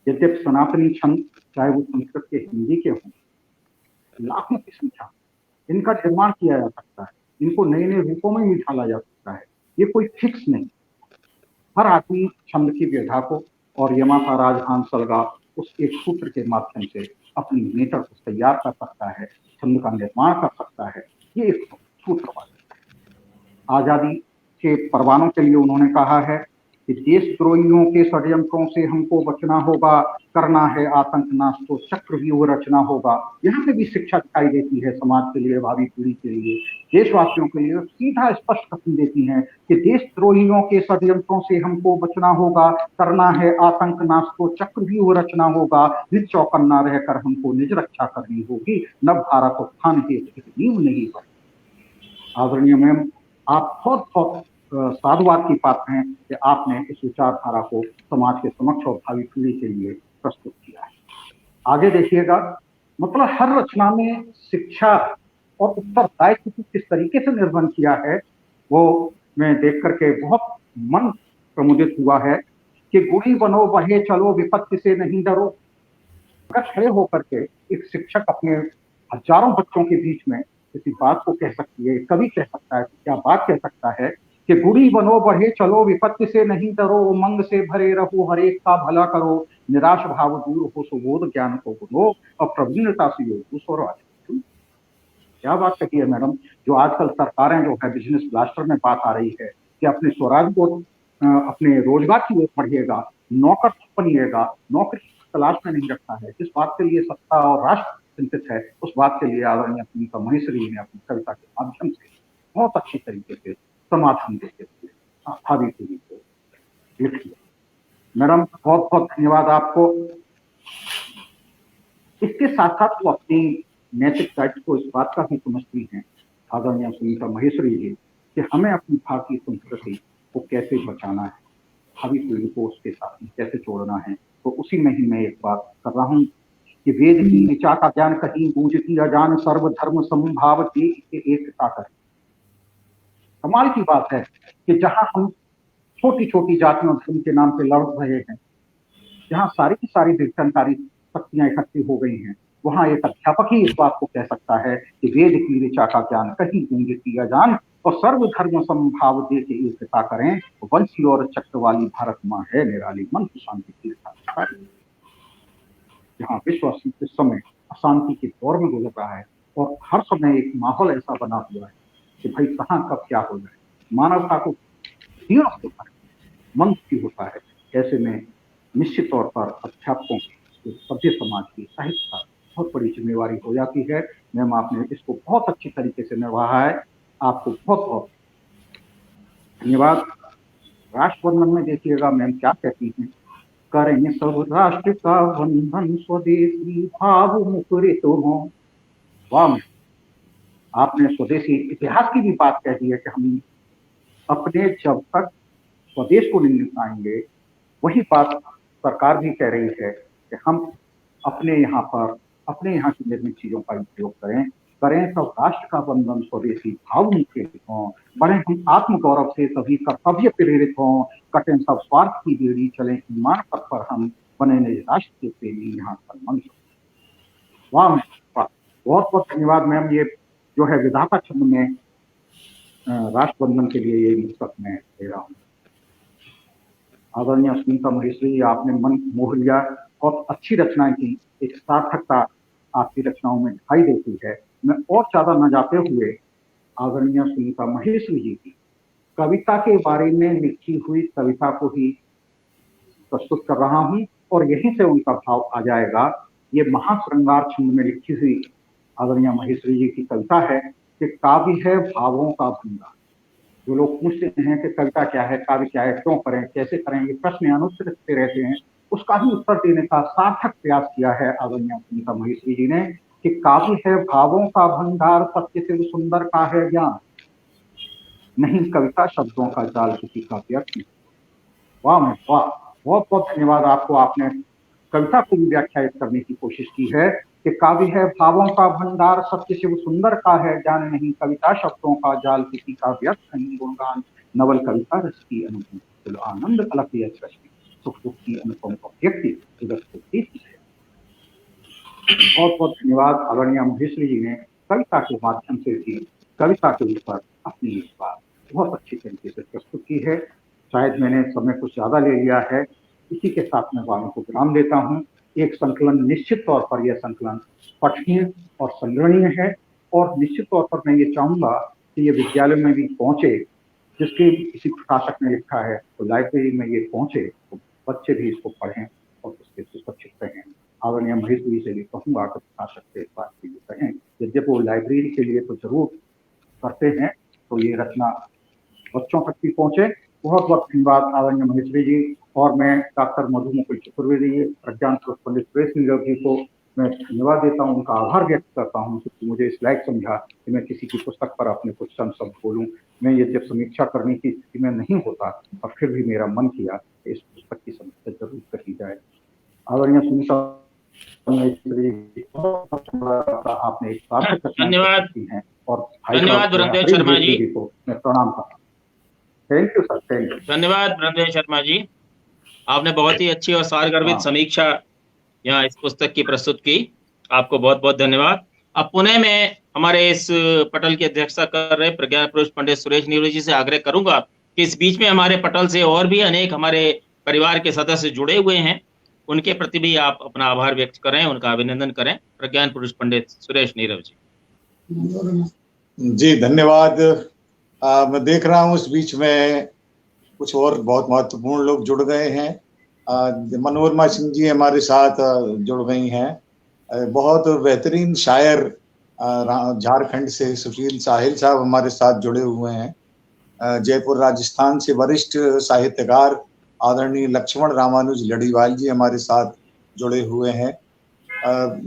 यद्यपि सनातनी छंद चाहे वो संस्कृत के, हिंदी के हों, लाखों की संख्या इनका निर्माण किया जा सकता है, इनको नए नए रूपों में भी ढाला जा सकता है। ये कोई फिक्स नहीं। हर आदमी छंद की व्यथा को और यमाता राजधान सलगा उस एक सूत्र के माध्यम से अपनी मीटर को तैयार कर सकता है, छंद का निर्माण कर सकता है। ये एक सूत्रवाद है। आजादी के परवानों के लिए उन्होंने कहा है कि देशद्रोहियों के षड्यंत्रों से हमको बचना होगा, करना है आतंक नाश तो चक्रव्यूह रचना होगा। यहाँ पे भी शिक्षा दिखाई देती है समाज के लिए, भावी पीढ़ी के लिए, देशवासियों के लिए सीधा स्पष्ट कथन देती है कि देशद्रोहियों के षड्यंत्रों से हमको बचना होगा, करना है आतंक नाश तो चक्रव्यूह रचना होगा, निज चौकन्ना रहकर हमको निज रक्षा करनी होगी, नव भारत उत्थान हेतु नींव नहीं बनी। आदरणीय मैम, आप बहुत बहुत साधुवाद की पात्र हैं कि आपने इस विचारधारा को समाज के समक्ष और भावी पीढ़ी के लिए प्रस्तुत किया है। आगे देखिएगा, मतलब हर रचना में शिक्षा और उत्तरदायित्व को किस तरीके से निर्वहन किया है वो मैं देख करके बहुत मन प्रमुदित हुआ है कि गुणी बनो बहे चलो विपत्ति से नहीं डरो। अगर खड़े होकर के एक शिक्षक अपने हजारों बच्चों के बीच में किसी बात को कह सकती है, कवि कह सकता है, क्या बात कह सकता है कि गुणी बनो बढ़े चलो विपत्ति से नहीं डरो, उमंग से भरे रहो हर एक का भला करो, निराश भाव दूर हो सुबोध ज्ञान को गुनो और प्रवीणता से योग स्वराज। क्या बात कही है मैडम। जो आजकल सरकारें जो है बिजनेस ब्लास्टर में बात आ रही है कि अपने स्वराज को अपने रोजगार की ओर बढ़िएगा, नौकर बनिएगा, नौकरी तलाश में नहीं रखता है। जिस बात के लिए सत्ता और राष्ट्र चिंतित है उस बात के लिए आदरणीय सुनीता महेश्वरी ने अपनी कविता के माध्यम से बहुत अच्छी तरीके से समाधान देते हुए भावी पीढ़ी को लिख लिया। मैडम बहुत बहुत धन्यवाद आपको। इसके साथ साथ वो अपनी नैतिक दायित्व को इस बात का भी समझती हैं आदरणीय सुनीता महेश्वरी जी कि हमें अपनी भारतीय संस्कृति को कैसे बचाना है, भावी पीढ़ी को उसके साथ कैसे जोड़ना है। तो उसी में ही मैं एक बात कर रहा हूँ कि वेद की ऋचा का ज्ञान कहीं गूंजती अजान, सर्व धर्म समभाव के एकता करें। कमाल की बात है कि जहां हम छोटी छोटी जातियों धर्म के नाम पे लड़ रहे हैं, जहां सारी की सारी विघटनकारी शक्तियां इकट्ठी हो गई हैं, वहां एक अध्यापक ही इस बात को कह सकता है कि वेद की ऋचा का ज्ञान कहीं गूंजती अजान और सर्व धर्म समभाव दे के एकता करें। वंशी और चक्र वाली भारत माँ है निराली, मन की शांति की रक्षा। जहाँ विश्व इस समय अशांति के दौर में गुजर रहा है और हर समय एक माहौल ऐसा बना हुआ है कि भाई कहाँ कब क्या हो जाए, मानवता को क्षीण होता है, मन की होता है। ऐसे में निश्चित तौर पर अध्यापकों की सभ्य समाज की साहित्य का बहुत बड़ी जिम्मेवारी हो जाती है। मैम आपने इसको बहुत अच्छी तरीके से निभाया है, आपको बहुत बहुत धन्यवाद। राष्ट्रबंधन में देखिएगा मैम क्या कहती हैं, करें सब राष्ट्र का बंधन स्वदेशी भाव मुखरित हो। वाह, आपने स्वदेशी इतिहास की भी बात कह दी है कि हम अपने जब तक स्वदेश को नहीं पाएंगे, वही बात सरकार भी कह रही है कि हम अपने यहाँ पर अपने यहाँ की निर्मित चीजों का उपयोग करें। करें सब राष्ट्र का बंधन स्वदेशी भाव मुखरित हों, बढ़े हम आत्मगौरव से सभी कर्तव्य प्रेरित हों, कटें सब स्वार्थ की बेड़ी, चलें ईमान पथ पर हम, बने निज राष्ट्र के प्रेमी यहाँ सन्मान। वाह मैम, वाह, बहुत बहुत धन्यवाद मैम। ये जो है विधाता छंद में राष्ट्रबंधन के लिए ये पुस्तक मैं दे रहा हूँ। आदरणीय सुनीता महेश्वरी, आपने मन मोह लिया, बहुत अच्छी रचनाएं की, एक सार्थकता आपकी रचनाओं में दिखाई देती है। मैं और ज्यादा न जाते हुए आदरणीय सुनीता महेश्वरी जी की कविता के बारे में लिखी हुई कविता को ही प्रस्तुत कर रहा हूं और यहीं से उनका भाव आ जाएगा। ये महाश्रृंगार छंद में लिखी हुई आदरणीय महेश्वरी जी की कविता है कि काव्य है भावों का भंडार। जो लोग पूछते हैं कि कविता क्या है, काव्य क्या है, क्यों करें, कैसे करें, ये प्रश्न अनुत्तरित रहते हैं, उसका ही उत्तर देने का सार्थक प्रयास किया है आदरणीय सुनीता महेश्वरी जी ने कि काव्य है भावों का भंडार, सत्य से सुंदर का है ज्ञान, नहीं कविता शब्दों का जाल किसी का व्यर्थ नहीं। वाह मैं वाह, बहुत बहुत धन्यवाद आपको। आपने कविता को भी व्याख्यायित करने की कोशिश की है कि काव्य है भावों का भंडार, सत्य शिव सुंदर का है ज्ञान, नहीं कविता शब्दों का जाल किसी का व्यर्थ नहीं गुणगान, नवल कविता रस की अनुपम आनंद अलग रश्मि, सुख दुख की अनुपम अभिव्यक्ति जगत को देती है। बहुत बहुत धन्यवाद। आदरणीय महेश्वरी जी ने कविता के माध्यम से भी कविता के ऊपर अपनी इस बात बहुत अच्छी तरीके से प्रस्तुत की है। शायद मैंने समय कुछ ज्यादा ले लिया है, इसी के साथ मैं वालों को विराम देता हूँ। एक संकलन निश्चित तौर पर यह संकलन पठनीय और संग्रहणीय है और निश्चित तौर पर मैं ये चाहूंगा कि ये विद्यालय में भी पहुंचे, जिसके किसी प्रकाशक ने लिखा है तो लाइब्रेरी में ये पहुंचे तो बच्चे भी इसको पढ़ें और उसके सुशिक्षित रहें। आदरणीय महेश्वरी से भी कहूंगा कि प्रकाशक से इस बात के लिए कहें, यद्यपि वो लाइब्रेरी के लिए तो जरूर करते हैं तो ये रचना बच्चों तक भी पहुंचे। बहुत बहुत धन्यवाद आदरणीय महेश्वरी जी। और मैं डॉक्टर मधु मुकुल चतुर्वेदी, प्रज्ञान पुरुष पंडित सुरेश नीरव जी को मैं धन्यवाद देता हूँ, उनका आभार व्यक्त करता हूँ कि मुझे इस लायक समझा कि मैं किसी की पुस्तक पर अपने कुछ चंद शब्द बोलूँ। मैं ये जब समीक्षा करने की स्थिति में नहीं होता और फिर भी मेरा मन किया कि इस पुस्तक की समीक्षा जरूर करी जाए। आदरणीय सुनीता, आपने एक सार्थक रचना धन्यवाद। की है और धन्यवाद ब्रह्मदेव शर्मा जी को मैं प्रणाम करता हूँ। Thank you sir, thank you. धन्यवाद ब्रह्मदेव शर्मा जी, आपने बहुत ही अच्छी और सारगर्भित समीक्षा यहाँ इस पुस्तक की प्रस्तुत की। आपको बहुत बहुत धन्यवाद। अब पुणे में हमारे इस पटल की अध्यक्षता कर रहे प्रज्ञान पुरुष पंडित सुरेश नीरव जी से आग्रह करूंगा कि इस बीच में हमारे पटल से और भी अनेक हमारे परिवार के सदस्य जुड़े हुए हैं, उनके प्रति भी आप अपना आभार व्यक्त करें, उनका अभिनंदन करें। प्रज्ञान पुरुष पंडित सुरेश नीरव जी। जी धन्यवाद। मैं देख रहा हूँ इस बीच में कुछ और बहुत महत्वपूर्ण लोग जुड़ गए हैं। मनोरमा सिंह जी हमारे साथ जुड़ गई हैं। बहुत बेहतरीन शायर झारखंड से सुशील साहिल साहब हमारे साथ जुड़े हुए हैं। जयपुर राजस्थान से वरिष्ठ साहित्यकार आदरणीय लक्ष्मण रामानुज लड़ीवाल जी हमारे साथ जुड़े हुए हैं।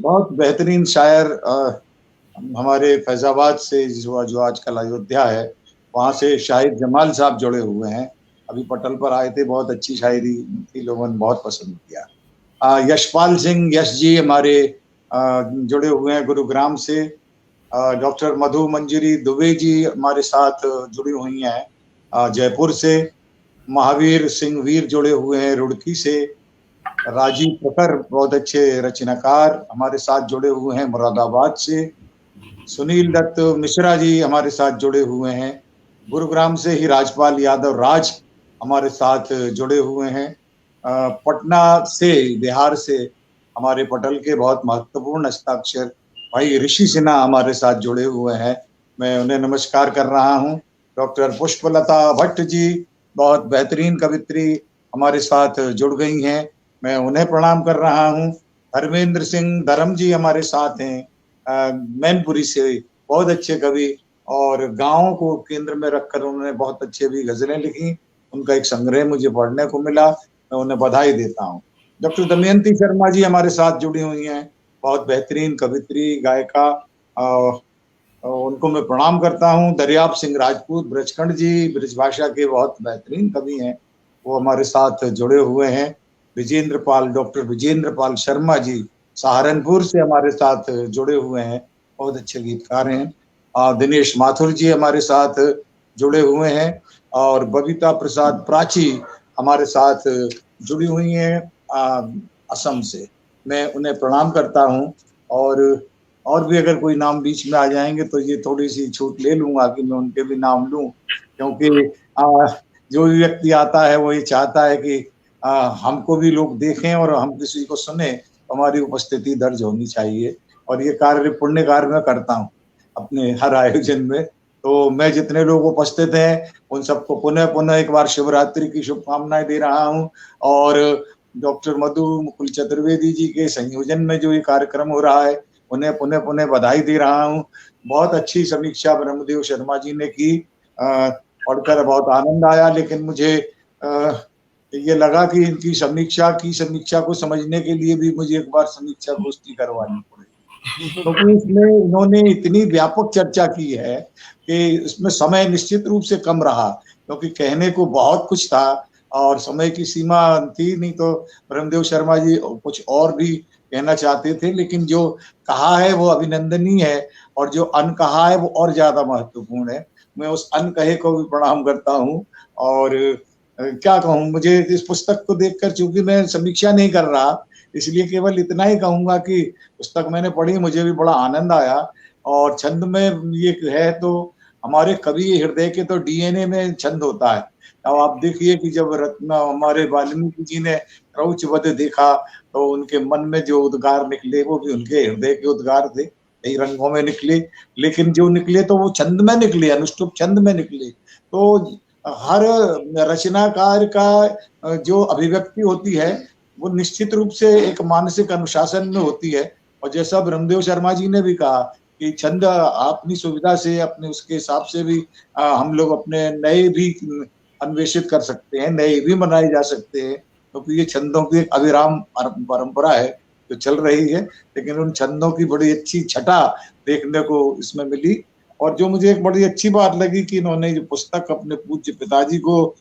बहुत बेहतरीन शायर हमारे फैजाबाद से जो आजकल अयोध्या है वहाँ से शाहिद जमाल साहब जुड़े हुए हैं। अभी पटल पर आए थे, बहुत अच्छी शायरी थी, लोगों ने बहुत पसंद किया। यशपाल सिंह यश जी हमारे जुड़े हुए हैं गुरुग्राम से। डॉक्टर मधु मंजरी दुबे जी हमारे साथ जुड़ी हुई हैं जयपुर से। महावीर सिंह वीर जुड़े हुए हैं रुड़की से। राजीव प्रखर बहुत अच्छे रचनाकार हमारे साथ जुड़े हुए हैं मुरादाबाद से। सुनील दत्त मिश्रा जी हमारे साथ जुड़े हुए हैं गुरुग्राम से ही। राजपाल यादव राज हमारे साथ जुड़े हुए हैं। पटना से बिहार से हमारे पटल के बहुत महत्वपूर्ण हस्ताक्षर भाई ऋषि सिन्हा हमारे साथ जुड़े हुए हैं, मैं उन्हें नमस्कार कर रहा हूं। डॉक्टर पुष्पलता भट्ट जी बहुत बेहतरीन कवित्री हमारे साथ जुड़ गई हैं, मैं उन्हें प्रणाम कर रहा हूं। धर्मेंद्र सिंह धर्म जी हमारे साथ हैं मैनपुरी से, बहुत अच्छे कवि और गाँव को केंद्र में रखकर उन्होंने बहुत अच्छे भी गजलें लिखी, उनका एक संग्रह मुझे पढ़ने को मिला, मैं उन्हें बधाई देता हूँ। डॉक्टर दमयंती शर्मा जी हमारे साथ जुड़ी हुई हैं, बहुत बेहतरीन कवित्री गायिका, उनको मैं प्रणाम करता हूँ। दरियाब सिंह राजपूत ब्रजखंड जी ब्रजभाषा के बहुत बेहतरीन कवि हैं, वो हमारे साथ जुड़े हुए हैं। डॉक्टर विजेंद्र पाल शर्मा जी सहारनपुर से हमारे साथ जुड़े हुए हैं, बहुत अच्छे गीतकार हैं। दिनेश माथुर जी हमारे साथ जुड़े हुए हैं और बबीता प्रसाद प्राची हमारे साथ जुड़ी हुई हैं असम से, मैं उन्हें प्रणाम करता हूं। और भी अगर कोई नाम बीच में आ जाएंगे तो ये थोड़ी सी छूट ले लूंगा कि मैं उनके भी नाम लूं, क्योंकि जो भी व्यक्ति आता है वो ये चाहता है कि हमको भी लोग देखें और हम किसी को सुने, हमारी उपस्थिति दर्ज होनी चाहिए। और ये कार्य पुण्य कार्य मैं करता हूँ अपने हर आयोजन में, तो मैं जितने लोग उपस्थित हैं उन सबको पुनः पुनः एक बार शिवरात्रि की शुभकामनाएं दे रहा हूँ। और डॉक्टर मधु मुकुल चतुर्वेदी जी के संयोजन में जो ये कार्यक्रम हो रहा है उन्हें पुनः पुनः बधाई दे रहा हूँ। बहुत अच्छी समीक्षा ब्रह्मदेव शर्मा जी ने की, पढ़कर बहुत आनंद आया, लेकिन मुझे ये लगा कि इनकी समीक्षा को समझने के लिए भी मुझे एक बार समीक्षा गोष्ठी करवानी पड़ेगी, क्योंकि इसमें इन्होंने इतनी व्यापक चर्चा की है कि इसमें समय निश्चित रूप से कम रहा, क्योंकि कहने को बहुत कुछ था और समय की सीमा थी नहीं, तो ब्रह्मदेव शर्मा जी कुछ और भी कहना चाहते थे, लेकिन जो कहा है वो अभिनंदनीय है और जो अनकहा है वो और ज्यादा महत्वपूर्ण है। मैं उस अनकहे को भी प्रणाम करता हूँ। और क्या कहूँ, मुझे इस पुस्तक को देखकर, चूंकि मैं समीक्षा नहीं कर रहा, इसलिए केवल इतना ही कहूंगा कि पुस्तक मैंने पढ़ी, मुझे भी बड़ा आनंद आया। और छंद में ये है तो हमारे कवि हृदय के तो डीएनए में छंद होता है। अब आप देखिए कि जब हमारे वाल्मीकि जी ने क्रौच वध देखा तो उनके मन में जो उद्गार निकले वो भी उनके हृदय के उद्गार थे, कई रंगों में निकले, लेकिन जो निकले तो वो छंद में निकले, अनुष्टुप छंद में निकले। तो हर रचनाकार का जो अभिव्यक्ति होती है वो निश्चित रूप से एक मानसिक अनुशासन में होती है। और जैसा ब्रह्मदेव शर्मा जी ने भी कहा कि छंद अपनी सुविधा से, अपने उसके हिसाब से भी हम लोग अपने नए भी अन्वेषित कर सकते हैं, नए भी बनाए जा सकते हैं, क्योंकि ये छंदों की एक अविराम परंपरा है। जो चल रही है, लेकिन उन छंदों की बड़ी अच्छी छटा देखने को इसमें मिली। और जो मुझे एक बड़ी अच्छी बात लगी कि इन्होंने जो पुस्तक अपने पूज्य पिताजी को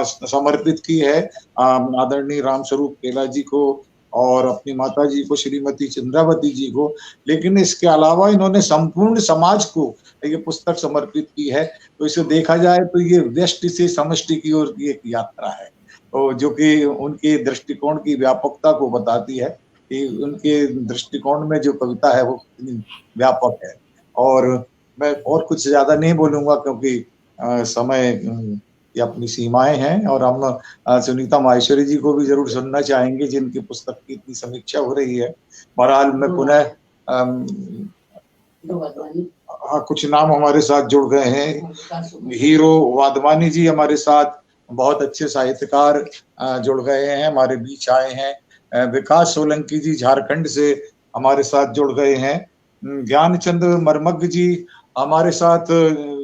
समर्पित की है, आदरणीय रामस्वरूप केला जी को, और अपनी माता जी को श्रीमती चंद्रावती जी को, लेकिन इसके अलावा इन्होंने संपूर्ण समाज को ये पुस्तक समर्पित की है। तो इसे देखा जाए तो ये व्यष्टि से समष्टि की ओर की एक यात्रा है, तो जो कि उनके दृष्टिकोण की व्यापकता को बताती है कि उनके दृष्टिकोण में जो कविता है वो कितनी व्यापक है। और मैं और कुछ ज्यादा नहीं बोलूंगा क्योंकि समय की अपनी सीमाएं हैं, और हम सुनीता माहेश्वरी जी को भी जरूर सुनना चाहेंगे जिनकी पुस्तक की इतनी समीक्षा हो रही है। बहरहाल मैं पुनः कुछ नाम हमारे साथ जुड़ गए हैं। हीरो वाधवानी जी हमारे साथ, बहुत अच्छे साहित्यकार जुड़ गए हैं, हमारे बीच आए हैं। विकास सोलंकी जी झारखंड से हमारे साथ जुड़ गए हैं। ज्ञानचंद मरमग्ग जी हमारे साथ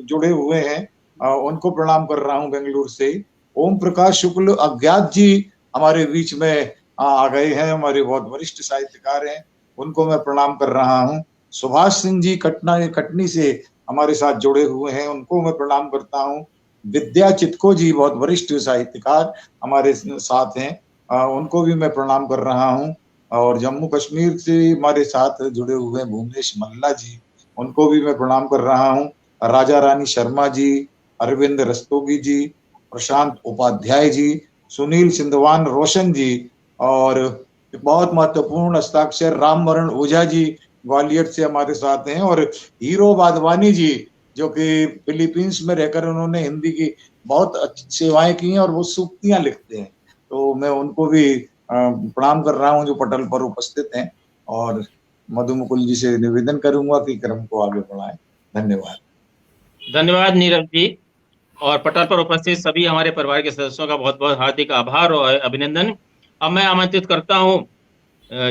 जुड़े हुए हैं, उनको प्रणाम कर रहा हूं बेंगलुरु से। ओम प्रकाश शुक्ल अज्ञात जी हमारे बीच में आ गए हैं, हमारे बहुत वरिष्ठ साहित्यकार हैं, उनको मैं प्रणाम कर रहा हूं। सुभाष सिंह जी कटनी से हमारे साथ जुड़े हुए हैं, उनको मैं प्रणाम करता हूं। विद्या चितको जी बहुत वरिष्ठ साहित्यकार हमारे साथ हैं, उनको भी मैं प्रणाम कर रहा हूं। और जम्मू कश्मीर से हमारे साथ जुड़े हुए भूमनेश मल्ला जी, उनको भी मैं प्रणाम कर रहा हूं। राजा रानी शर्मा जी, अरविंद रस्तोगी जी, प्रशांत उपाध्याय जी, सुनील सिंधवान रोशन जी, और बहुत महत्वपूर्ण हस्ताक्षर रामवरण ओझा जी ग्वालियर से हमारे साथ हैं। और हीरो वाधवानी जी जो कि फिलीपींस में रहकर उन्होंने हिंदी की बहुत अच्छी सेवाएं की हैं और वो सूक्तियां लिखते हैं, तो मैं उनको भी प्रणाम कर रहा हूं जो पटल पर उपस्थित हैं। और मधु मुकुल जी से निवेदन करूंगा कि क्रम को आगे बढ़ाएं। धन्यवाद। धन्यवाद नीरव जी, और पटल पर उपस्थित सभी हमारे परिवार के सदस्यों का बहुत बहुत हार्दिक आभार और अभिनंदन। अब मैं आमंत्रित करता हूं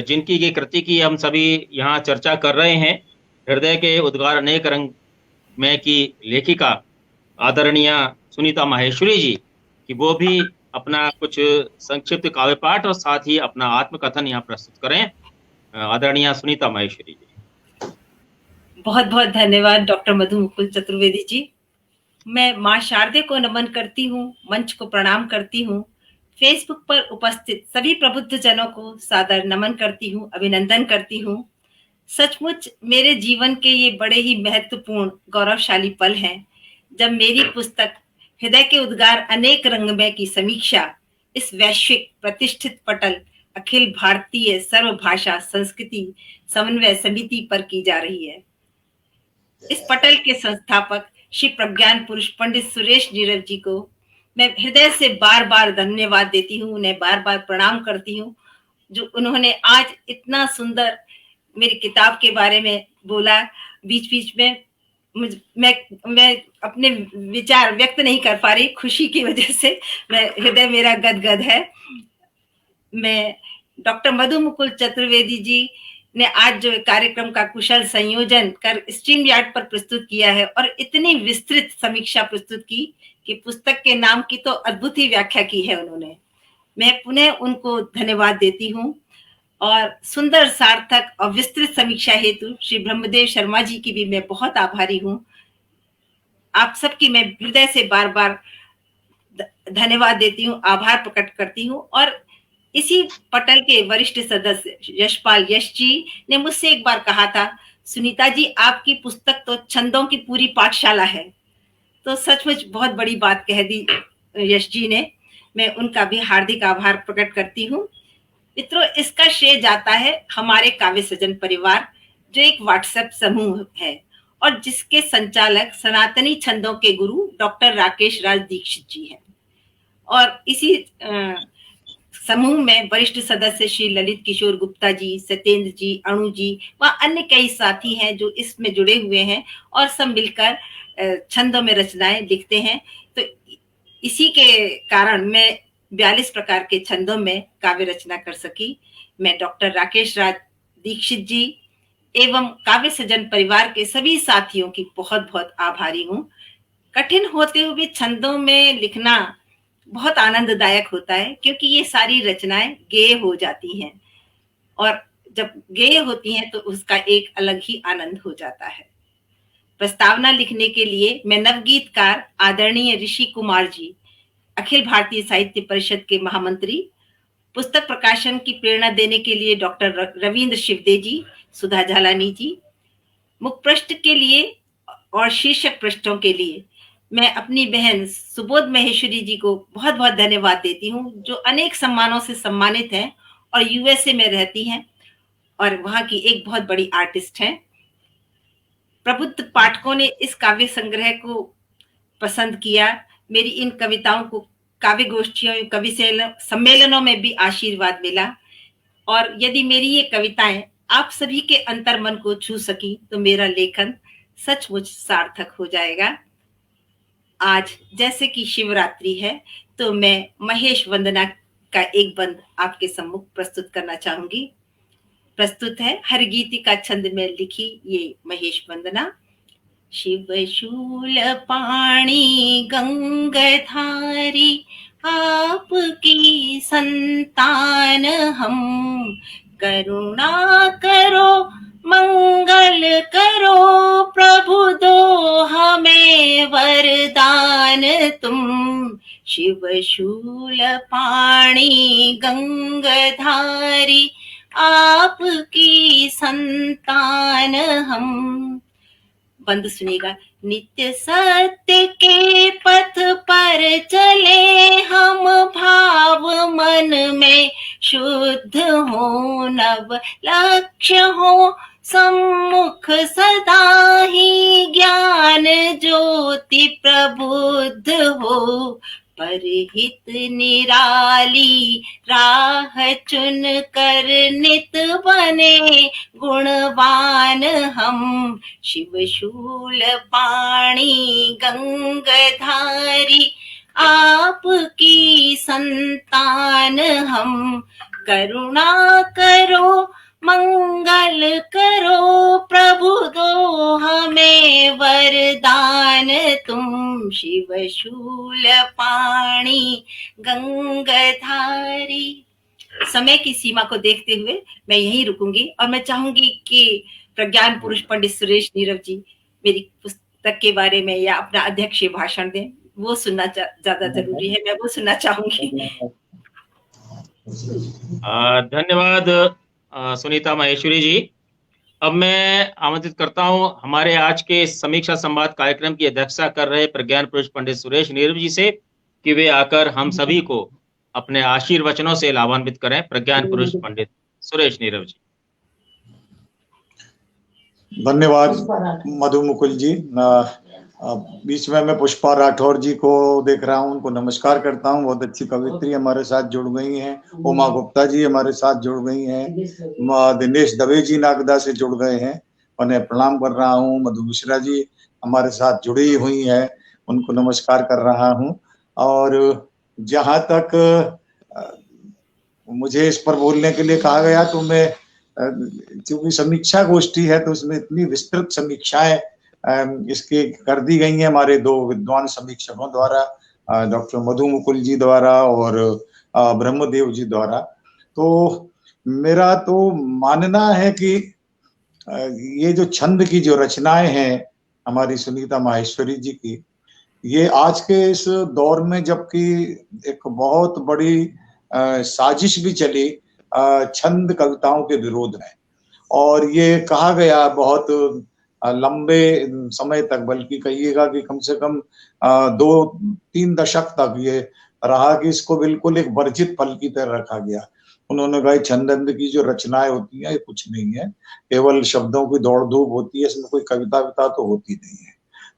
जिनकी ये कृति की हम सभी यहाँ चर्चा कर रहे हैं, हृदय के उद्गार अनेक रंग में की लेखिका आदरणीय सुनीता माहेश्वरी जी, कि वो भी अपना कुछ संक्षिप्त काव्य पाठ और साथ ही अपना आत्मकथन यहाँ प्रस्तुत करें। आदरणीय सुनीता माहेश्वरी जी। बहुत बहुत धन्यवाद डॉक्टर मधु मुकुल चतुर्वेदी जी। मैं माँ शारदे को नमन करती हूँ, मंच को प्रणाम करती हूँ, फेसबुक पर उपस्थित सभी प्रबुद्ध जनों को सादर नमन करती हूँ, अभिनंदन करती हूँ। सचमुच मेरे जीवन के ये बड़े ही महत्वपूर्ण गौरवशाली पल हैं जब मेरी पुस्तक हृदय के उद्गार अनेक रंग में की समीक्षा इस वैश्विक प्रतिष्ठित पटल अखिल भारतीय सर्वभाषा संस्कृति समन्वय समिति पर की जा रही है। इस पटल के संस्थापक श्री प्रज्ञान पुरुष पंडित सुरेश नीरव जी को मैं हृदय से बार बार धन्यवाद देती हूँ, उन्हें बार बार प्रणाम करती हूँ, जो उन्होंने आज इतना सुंदर मेरी किताब के बारे में बोला। बीच बीच में मैं अपने विचार व्यक्त नहीं कर पा रही, खुशी की वजह से मैं हृदय मेरा गदगद है। मैं डॉक्टर मधु मुकुल चतुर्वेदी जी ने आज जो कार्यक्रम का कुशल संयोजन कर स्ट्रीम यार्ड पर प्रस्तुत किया है और इतनी विस्तृत समीक्षा प्रस्तुत की कि पुस्तक के नाम की तो अद्भुत ही व्याख्या की है उन्होंने। मैं पुनः उनको धन्यवाद देती हूँ और सुंदर सार्थक और विस्तृत समीक्षा हेतु श्री ब्रह्मदेव शर्मा जी की भी मैं बहुत आभारी हूँ। आप सबकी मैं हृदय से बार बार धन्यवाद देती हूँ, आभार प्रकट करती हूँ। और इसी पटल के वरिष्ठ सदस्य यशपाल यश जी ने मुझसे एक बार कहा था, सुनीता जी आपकी पुस्तक तो छंदों की पूरी पाठशाला है। तो सचमुच बहुत बड़ी बात कह दी यश जी ने, मैं उनका भी हार्दिक आभार प्रकट करती हूँ। मित्रों, इसका श्रेय जाता है हमारे काव्य सृजन परिवार, जो एक व्हाट्सएप समूह है और जिसके संचालक सनातनी छंदों के गुरु डॉक्टर राकेश राज दीक्षित जी हैं। और इसी समूह में वरिष्ठ सदस्य श्री ललित किशोर गुप्ता जी, सत्येंद्र जी, अणु जी व अन्य कई साथी हैं जो इसमें जुड़े हुए हैं और सब मिलकर छंदों में रचनाएं लिखते हैं। तो इसी के कारण मैं 42 प्रकार के छंदों में काव्य रचना कर सकी। मैं डॉक्टर राकेश राज दीक्षित जी एवं काव्य सृजन परिवार के सभी साथियों की बहुत बहुत आभारी हूँ। कठिन होते हुए भी छंदों में लिखना बहुत आनंददायक होता है, क्योंकि ये सारी रचनाएं गेय हो जाती हैं और जब गेय होती हैं तो उसका एक अलग ही आनंद हो जाता है। प्रस्तावना लिखने के लिए मैं नवगीतकार आदरणीय ऋषि कुमार जी, अखिल भारतीय साहित्य परिषद के महामंत्री, पुस्तक प्रकाशन की प्रेरणा देने के लिए डॉक्टर रविंद्र शिवदे जी, सुधा झालानी जी, मुख पृष्ठ के लिए और शीर्षक पृष्ठों के लिए मैं अपनी बहन सुबोध महेश्वरी जी को बहुत बहुत धन्यवाद देती हूँ, जो अनेक सम्मानों से सम्मानित हैं और यूएसए में रहती हैं और वहाँ की एक बहुत बड़ी आर्टिस्ट हैं। प्रबुद्ध पाठकों ने इस काव्य संग्रह को पसंद किया। मेरी इन कविताओं को काव्य गोष्ठियों, कवि सम्मेलनों में भी आशीर्वाद मिला और यदि मेरी ये कविताएं आप सभी के अंतर्मन को छू सकी तो मेरा लेखन सचमुच सार्थक हो जाएगा। आज जैसे कि शिवरात्रि है तो मैं महेश वंदना का एक बंद आपके सम्मुख प्रस्तुत करना चाहूंगी। प्रस्तुत है हरगीतिका छंद में लिखी ये महेश वंदना। शिव शूल पाणी गंगाधारी आपकी संतान हम, करुणा करो मंगल करो प्रभु दो हमें वरदान तुम। शिव शूल पाणी गंगाधारी आपकी संतान हम। बंद सुनिएगा। नित्य सत्य के पथ पर चले हम, भाव मन में शुद्ध हो, नव लक्ष्य हो सम्मुख सदा ही, ज्ञान ज्योति प्रबुद्ध हो, परहित निराली राह चुन कर नित बने गुणवान हम। शिव शूल पाणी गंगाधारी आपकी संतान हम, करुणा करो मंगल करो प्रभु दो हमें वरदान तुम। शिव शूल पाणी गंगाधारी। समय की सीमा को देखते हुए मैं यहीं रुकूंगी और मैं चाहूंगी कि प्रज्ञान पुरुष पंडित सुरेश नीरव जी मेरी पुस्तक के बारे में या अपना अध्यक्षीय भाषण दें। वो सुनना ज्यादा जरूरी है, मैं वो सुनना चाहूंगी। धन्यवाद सुनीता महेश्वरी जी। अब मैं आमंत्रित करता हूं हमारे आज के समीक्षा संवाद कार्यक्रम की अध्यक्षता कर रहे प्रज्ञान पुरुष पंडित सुरेश नीरव जी से कि वे आकर हम सभी को अपने आशीर्वचनों से लाभान्वित करें। प्रज्ञान पुरुष पंडित सुरेश नीरव जी। धन्यवाद मधु मुकुल जी। बीच में मैं पुष्पा राठौर जी को देख रहा हूँ, उनको नमस्कार करता हूँ। बहुत अच्छी कवित्री हमारे साथ जुड़ गई हैं। उमा गुप्ता जी हमारे साथ जुड़ गई हैं। दिनेश दवे जी नागदा से जुड़ गए हैं, उन्हें प्रणाम कर रहा हूँ। मधु मिश्रा जी हमारे साथ जुड़ी हुई हैं, उनको नमस्कार कर रहा हूँ। और जहाँ तक मुझे इस पर बोलने के लिए कहा गया तो मैं, क्योंकि समीक्षा गोष्ठी है तो उसमें इतनी विस्तृत समीक्षाएं इसके कर दी गई हैं हमारे दो विद्वान समीक्षकों द्वारा, डॉक्टर मधु मुकुल जी द्वारा और ब्रह्मदेव जी द्वारा। तो मेरा तो मानना है कि ये जो छंद की जो रचनाएं हैं हमारी सुनीता माहेश्वरी जी की, ये आज के इस दौर में जबकि एक बहुत बड़ी साजिश भी चली छंद कविताओं के विरोध में, और ये कहा गया बहुत लंबे समय तक, बल्कि कहिएगा कि कम से कम 2-3 दशक तक ये रहा कि इसको बिल्कुल एक वर्जित फल की तरह रखा गया। उन्होंने कहा छंद की जो रचनाएं होती हैं ये कुछ नहीं है, केवल शब्दों की दौड़ धूप होती है, इसमें कोई कविता तो होती नहीं है।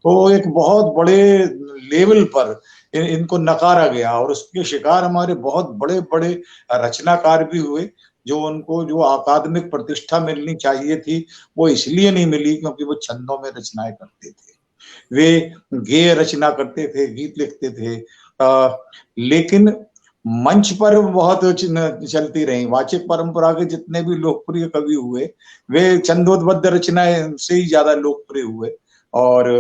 तो एक बहुत बड़े लेवल पर इनको नकारा गया और उसके शिकार हमारे बहुत बड़े बड़े रचनाकार भी हुए, जो उनको जो अकादमिक प्रतिष्ठा मिलनी चाहिए थी वो इसलिए नहीं मिली क्योंकि वो छंदों में रचनाएं करते थे, वे गेय रचना करते थे, गीत लिखते थे, लेकिन मंच पर बहुत चलती रही। वाचिक परंपरा के जितने भी लोकप्रिय कवि हुए वे छंदोद्बद्ध रचनाएं से ही ज्यादा लोकप्रिय हुए और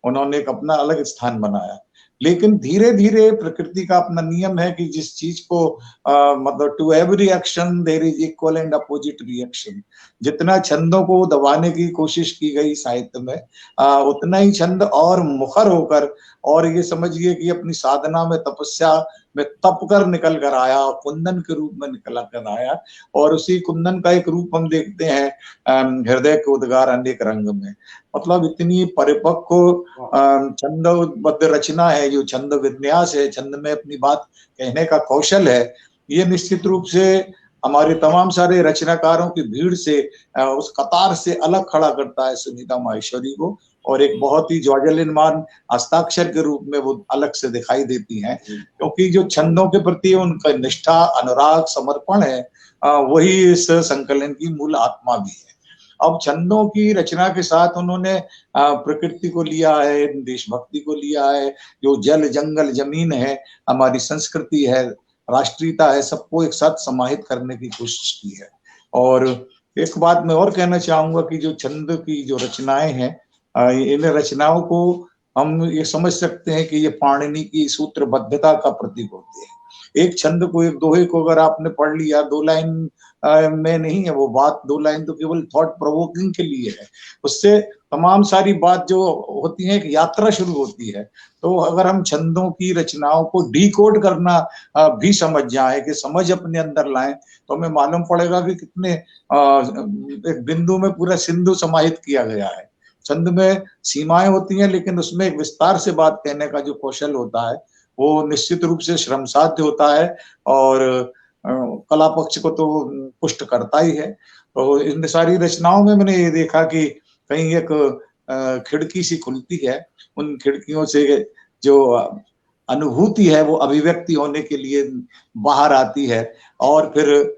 उन्होंने एक अपना अलग स्थान बनाया। लेकिन धीरे धीरे प्रकृति का अपना नियम है कि जिस चीज को मतलब to every action there is equal and opposite reaction. जितना छंदों को दबाने की कोशिश की गई साहित्य में, उतना ही छंद और मुखर होकर, और ये समझिए कि अपनी साधना में, तपस्या में तप कर निकल कर आया, कुंदन के रूप में निकल कर आया। और उसी कुंदन का एक रूप हम देखते हैं हृदय के उद्गार अनेक रंग में। मतलब इतनी परिपक्व छंदबद्ध रचना है, जो छंद विन्यास है, छंद में अपनी बात कहने का कौशल है, ये निश्चित रूप से हमारे तमाम सारे रचनाकारों की भीड़ से, उस कतार से अलग खड़ा करता है सुनीता माहेश्वरी को। और एक बहुत ही ज्वाजलियमान हस्ताक्षर के रूप में वो अलग से दिखाई देती हैं, क्योंकि जो छंदों के प्रति उनका निष्ठा, अनुराग, समर्पण है, वही इस संकलन की मूल आत्मा भी है। अब छंदों की रचना के साथ उन्होंने प्रकृति को लिया है, देशभक्ति को लिया है, जो जल, जंगल, जमीन है, हमारी संस्कृति है, राष्ट्रीयता है, सबको एक साथ समाहित करने की कोशिश की है। और एक बात मैं और कहना चाहूंगा कि जो छंद की जो रचनाएं हैं, इन रचनाओं को हम ये समझ सकते हैं कि ये पाणिनि की सूत्रबद्धता का प्रतीक होते हैं। एक छंद को, एक दोहे को अगर आपने पढ़ लिया, 2 लाइन में नहीं है वो बात, 2 लाइन तो केवल थॉट प्रोवोकिंग के लिए है, उससे तमाम सारी बात जो होती है, एक यात्रा शुरू होती है। तो अगर हम छंदों की रचनाओं को डिकोड करना भी समझ जाए, कि समझ अपने अंदर लाएं, तो हमें मालूम पड़ेगा कि कितने एक बिंदु में पूरा सिंधु समाहित किया गया है। छंद में सीमाएं होती हैं, लेकिन उसमें एक विस्तार से बात कहने का जो कौशल होता है, वो निश्चित रूप से श्रम साध्य होता है, और कला पक्ष को तो पुष्ट करता ही है। तो इन सारी रचनाओं में मैंने ये देखा कि कहीं एक खिड़की सी खुलती है, उन खिड़कियों से जो अनुभूति है वो अभिव्यक्ति होने के लिए बाहर आती है, और फिर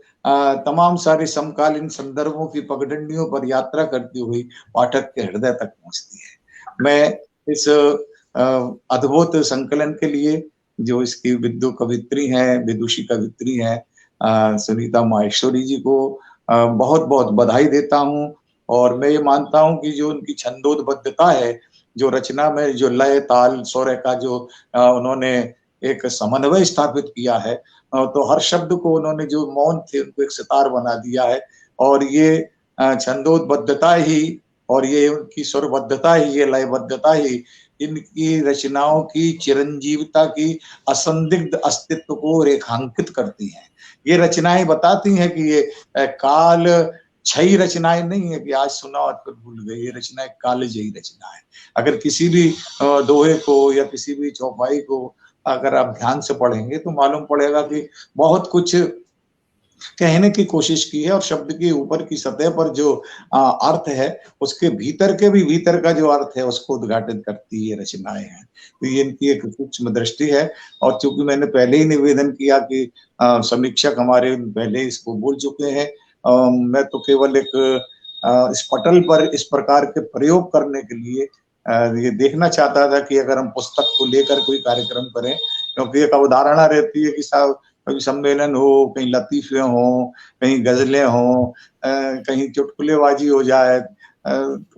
तमाम सारे समकालीन संदर्भों की पगडंडियों पर यात्रा करती हुई पाठक के हृदय तक पहुंचती है। मैं इस अद्भुत संकलन के लिए जो इसकी विद्वत कवित्री हैं, विदुषी कवित्री हैं सुनीता माहेश्वरी जी को बहुत बहुत बधाई देता हूँ। और मैं ये मानता हूँ कि जो उनकी छंदोद्बद्धता है, जो रचना में जो लय, ताल, स्वर का जो उन्होंने एक समन्वय स्थापित किया है, तो हर शब्द को उन्होंने, जो मौन थे उनको एक सितार बना दिया है। और ये छंदोद्बद्धता ही, और ये उनकी स्वरबद्धता ही, ये लयबद्धता ही इनकी रचनाओं की चिरंजीवता की असंदिग्ध अस्तित्व को रेखांकित करती हैं। ये रचनाएं बताती हैं कि ये काल छई रचनाएं नहीं है कि आज सुना और फिर भूल गए। ये रचनाएं कालजयी रचना है। अगर किसी भी दोहे को या किसी भी चौपाई को अगर आप ध्यान से पढ़ेंगे तो मालूम पड़ेगा कि बहुत कुछ कहने की कोशिश की है, और शब्द के ऊपर की सतह पर जो अर्थ है, उसके भीतर के भी भीतर का जो अर्थ है उसको उद्घाटित करती ये रचनाएं हैं। तो ये इनकी एक सूक्ष्म दृष्टि है। और चूंकि मैंने पहले ही निवेदन किया कि समीक्षक हमारे पहले इसको बोल चुके हैं, मैं तो केवल एक इस पटल पर इस प्रकार के प्रयोग करने के लिए ये देखना चाहता था कि अगर हम पुस्तक को लेकर कोई कार्यक्रम करें, क्योंकि एक अवधारणा रहती है कि साहब कभी सम्मेलन हो, कहीं लतीफे हों, कहीं गजलें हों, कहीं चुटकुलेबाजी हो जाए,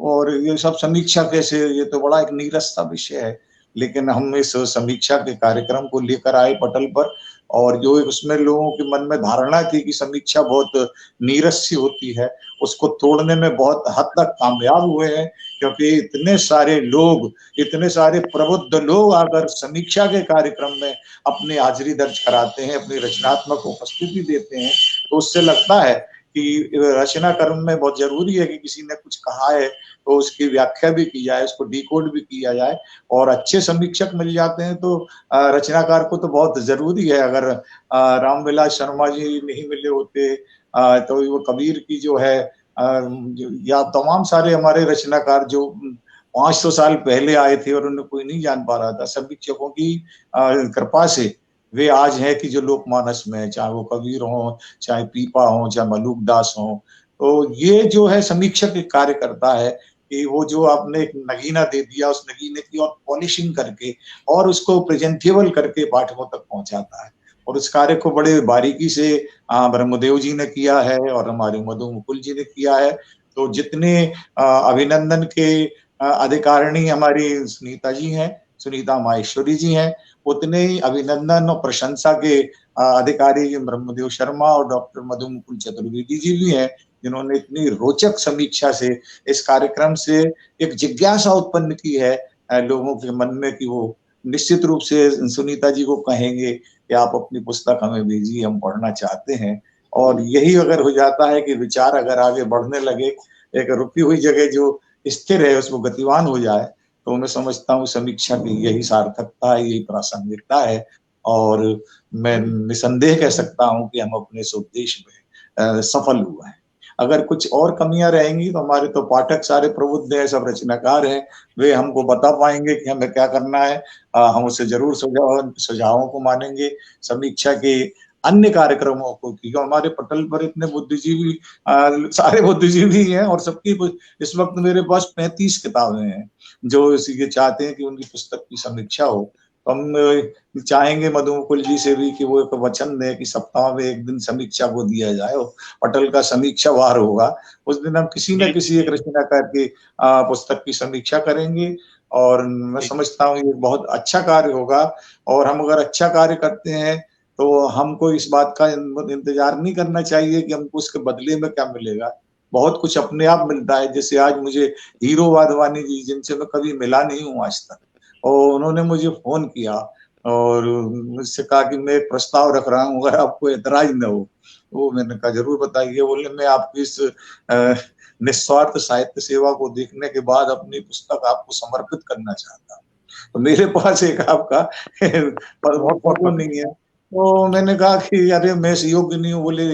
और ये सब समीक्षा कैसे, ये तो बड़ा एक नीरस सा विषय है। लेकिन हम इस समीक्षा के कार्यक्रम को लेकर आए पटल पर, और जो उसमें लोगों के मन में धारणा थी कि समीक्षा बहुत नीरस सी होती है, उसको तोड़ने में बहुत हद तक कामयाब हुए हैं। क्योंकि इतने सारे लोग, इतने सारे प्रबुद्ध लोग अगर समीक्षा के कार्यक्रम में अपनी हाजिरी दर्ज कराते हैं, अपनी रचनात्मक उपस्थिति देते हैं, तो उससे लगता है कि रचना कर्म में बहुत जरूरी है कि किसी ने कुछ कहा है तो उसकी व्याख्या भी की जाए, उसको डिकोड भी किया जाए। और अच्छे समीक्षक मिल जाते हैं तो रचनाकार को तो बहुत जरूरी है। अगर रामविलास शर्मा जी नहीं मिले होते तो वो कबीर की जो है या तमाम सारे हमारे रचनाकार जो 500 साल पहले आए थे और उन्हें कोई नहीं जान पा रहा था, समीक्षकों की कृपा से वे आज हैं कि जो लोकमानस में, चाहे वो कबीर हो, चाहे पीपा हो, चाहे मलूक दास हो। तो ये जो है समीक्षक एक कार्य करता है कि वो जो आपने एक नगीना दे दिया, उस नगीने की और पॉलिशिंग करके और उसको प्रेजेंटेबल करके पाठकों तक पहुंचाता है। और उस कार्य को बड़े बारीकी से ब्रह्मदेव जी ने किया है और हमारे मधु मुकुल जी ने किया है। तो जितने अभिनंदन के अधिकारिणी हमारी सुनीता जी हैं, सुनीता माहेश्वरी जी हैं, उतने ही अभिनंदन और प्रशंसा के अधिकारी ब्रह्मदेव शर्मा और डॉक्टर मधु मुकुल चतुर्वेदी जी भी हैं, जिन्होंने इतनी रोचक समीक्षा से इस कार्यक्रम से एक जिज्ञासा उत्पन्न की है लोगों के मन में कि वो निश्चित रूप से सुनीता जी को कहेंगे कि आप अपनी पुस्तक हमें भेजिए, हम पढ़ना चाहते हैं। और यही अगर हो जाता है कि विचार अगर आगे बढ़ने लगे, एक रुकी हुई जगह जो स्थिर है उसको गतिवान हो जाए, तो मैं समझता हूँ समीक्षा की यही सार्थकता है, यही प्रासंगिकता है। और मैं निसंदेह कह सकता हूँ कि हम अपने इस उद्देश्य में सफल हुए हैं। अगर कुछ और कमियां रहेंगी तो हमारे तो पाठक सारे प्रबुद्ध हैं, सब रचनाकार हैं, वे हमको बता पाएंगे कि हमें क्या करना है। हम उससे जरूर सुझावों को मानेंगे। समीक्षा के अन्य कार्यक्रमों को, क्योंकि हमारे पटल पर इतने बुद्धिजीवी सारे बुद्धिजीवी हैं और सबकी इस वक्त मेरे पास 35 किताबें हैं जो ये चाहते हैं कि उनकी पुस्तक की समीक्षा हो। तो हम चाहेंगे मधु मुकुल जी से भी कि वो एक वचन दें कि सप्ताह में एक दिन समीक्षा को दिया जाए। पटल का समीक्षा वार होगा, उस दिन हम किसी न किसी एक रचनाकार की पुस्तक की समीक्षा करेंगे। और मैं समझता हूँ ये बहुत अच्छा कार्य होगा। और हम अगर अच्छा कार्य करते हैं तो हमको इस बात का इंतजार नहीं करना चाहिए कि हमको उसके बदले में क्या मिलेगा। बहुत कुछ अपने आप मिलता है। जैसे आज मुझे हीरो वाधवानी जी, जिनसे मैं कभी मिला नहीं हूँ आज तक, और उन्होंने मुझे फोन किया और मुझसे कहा कि मैं एक प्रस्ताव रख रहा हूँ, अगर आपको एतराज न हो। वो मैंने कहा जरूर बताइए। बोले मैं आपकी इस निस्वार्थ साहित्य सेवा को देखने के बाद अपनी पुस्तक आपको समर्पित करना चाहता हूँ। तो मेरे पास एक आपका फोटो नहीं है। तो मैंने कहा कि अरे मैं इस योग्य नहीं हूँ। बोले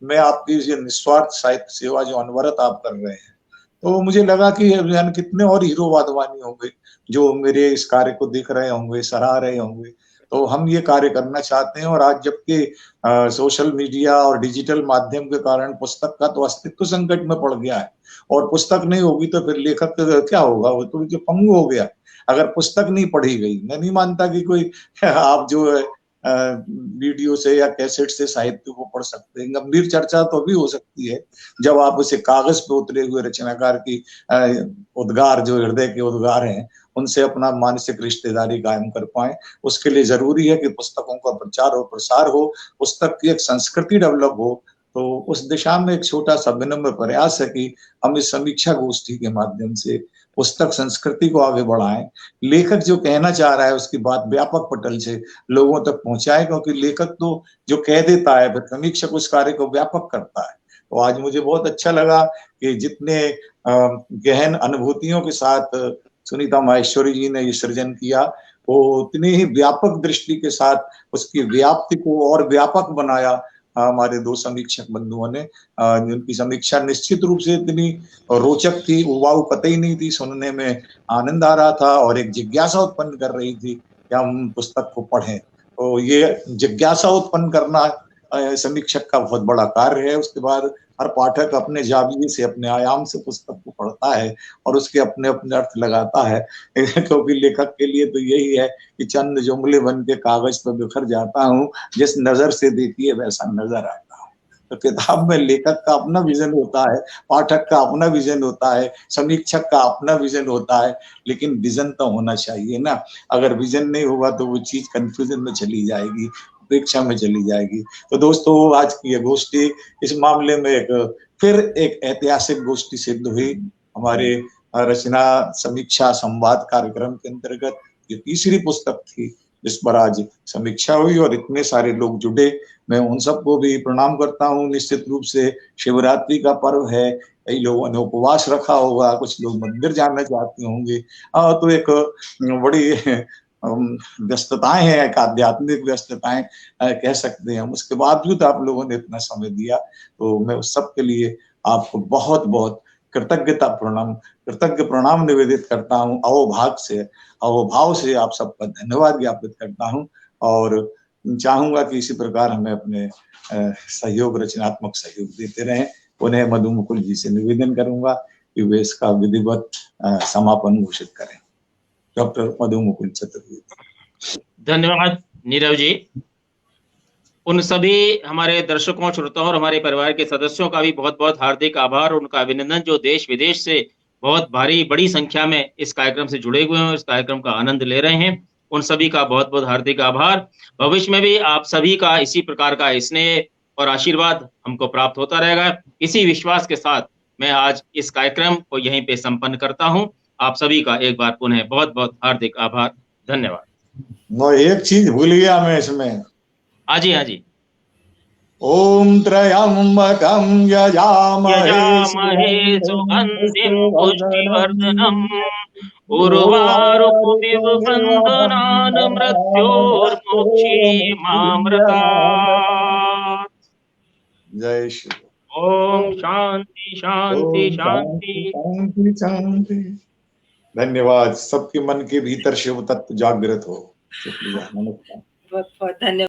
मैं आपकी ये निस्वार्थ साहित्य सेवा जो अनवरत आप कर रहे हैं, तो मुझे लगा कि कितने और हीरो वाधवानी होंगे जो मेरे इस कार्य को देख रहे होंगे, सराह रहे होंगे। तो हम ये कार्य करना चाहते हैं। और आज जबकि सोशल मीडिया और डिजिटल माध्यम के कारण पुस्तक का तो अस्तित्व संकट में पड़ गया है, और पुस्तक नहीं होगी तो फिर लेखक क्या होगा, वो तो जो पंगु हो गया अगर पुस्तक नहीं पढ़ी गई। मैं नहीं मानता कि कोई आप जो है वीडियो से या कैसेट से साहित्य को पढ़ सकते हैं। गंभीर चर्चा तो भी हो सकती है जब आप उसे कागज पे उतरे हुए रचनाकार की उद्गार, जो हृदय के उद्गार हैं, उनसे अपना मानसिक रिश्तेदारी कायम कर पाए। उसके लिए जरूरी है कि पुस्तकों का प्रचार और प्रसार हो, पुस्तक की एक संस्कृति डेवलप हो। तो उस दिशा में एक छोटा सा विनम्र प्रयास है कि हम इस समीक्षा गोष्ठी के माध्यम से पुस्तक संस्कृति को आगे बढ़ाएं। लेखक जो कहना चाह रहा है उसकी बात व्यापक पटल से लोगों तक पहुंचाए, क्योंकि लेखक तो जो कह देता है फिर समीक्षक उस कार्य को व्यापक करता है। तो आज मुझे बहुत अच्छा लगा कि जितने गहन अनुभूतियों के साथ सुनीता माहेश्वरी जी ने ये सृजन किया, वो उतनी ही व्यापक दृष्टि के साथ उसकी व्याप्ति को और व्यापक बनाया हमारे दो समीक्षक बंधुओं ने। जिनकी समीक्षा निश्चित रूप से इतनी रोचक थी, उबाऊ कतई नहीं थी, सुनने में आनंद आ रहा था और एक जिज्ञासा उत्पन्न कर रही थी कि हम पुस्तक को पढ़ें। तो ये जिज्ञासा उत्पन्न करना समीक्षक का बहुत बड़ा कार्य है। उसके बाद हर पाठक अपने जाविये से, अपने आयाम से पुस्तक को पढ़ता है और उसके अपने अपने अर्थ लगाता है। क्योंकि लेखक के लिए तो यही है कि चंद जुमले बन के कागज पर बिखर जाता हूँ, जिस नजर से देखिए वैसा नजर आता है। तो किताब में लेखक का अपना विजन होता है, पाठक का अपना विजन होता है, समीक्षक का अपना विजन होता है, लेकिन विजन तो होना चाहिए ना। अगर विजन नहीं होगा तो वो चीज कंफ्यूजन में चली जाएगी, उपेक्षा में चली जाएगी। तो दोस्तों, आज की ये गोष्ठी इस मामले में फिर एक ऐतिहासिक गोष्ठी सिद्ध हुई। हमारे रचना समीक्षा संवाद कार्यक्रम के अंतर्गत ये तीसरी पुस्तक थी जिस पर आज समीक्षा हुई और इतने सारे लोग जुड़े। मैं उन सबको भी प्रणाम करता हूँ। निश्चित रूप से शिवरात्रि का पर्व है, कई लोगों ने उपवास रखा होगा, कुछ लोग मंदिर जाना चाहते होंगे। तो एक बड़ी व्यस्तताएं हैं, एक आध्यात्मिक व्यस्तताएं कह सकते हैं। उसके बावजूद आप लोगों ने इतना समय दिया, तो मैं उस सब के लिए आपको बहुत बहुत कृतज्ञ प्रणाम निवेदित करता हूँ। अवभाव से आप सबका धन्यवाद ज्ञापित करता हूँ और चाहूंगा कि इसी प्रकार हमें अपने सहयोग, रचनात्मक सहयोग देते रहें। उन्हें मधु मुकुल जी से निवेदन करूंगा कि वे इसका विधिवत समापन घोषित करें। डॉक्टर मधु मुकुल चतुर्वेदी। धन्यवाद नीरव जी। उन सभी हमारे दर्शकों, श्रोताओं और हमारे परिवार के सदस्यों का भी बहुत बहुत हार्दिक आभार, उनका अभिनंदन जो देश विदेश से बहुत भारी बड़ी संख्या में इस कार्यक्रम से जुड़े हुए हैं, इस कार्यक्रम का आनंद ले रहे हैं, उन सभी का बहुत बहुत हार्दिक आभार। भविष्य में भी आप सभी का इसी प्रकार का स्नेह और आशीर्वाद हमको प्राप्त होता रहेगा। इसी विश्वास के साथ मैं आज इस कार्यक्रम को यहीं पे संपन्न करता हूं। आप सभी का एक बार पुनः बहुत बहुत हार्दिक आभार, धन्यवाद। एक चीज भूल गया मैं इसमें। हाँ जी। ओम त्र्यंबकं यजामहे सुगंधिं पुष्टिवर्धनम् उर्वारुकमिव बन्धनान् मृत्योर्मुक्षीयमामृतात्। जय श्री ओम शांति शांति शांति शांति शांति। धन्यवाद। सबके मन के भीतर शिव तत्व जागृत हो। शुक्रिया, नमस्कार। बहुत बहुत धन्यवाद।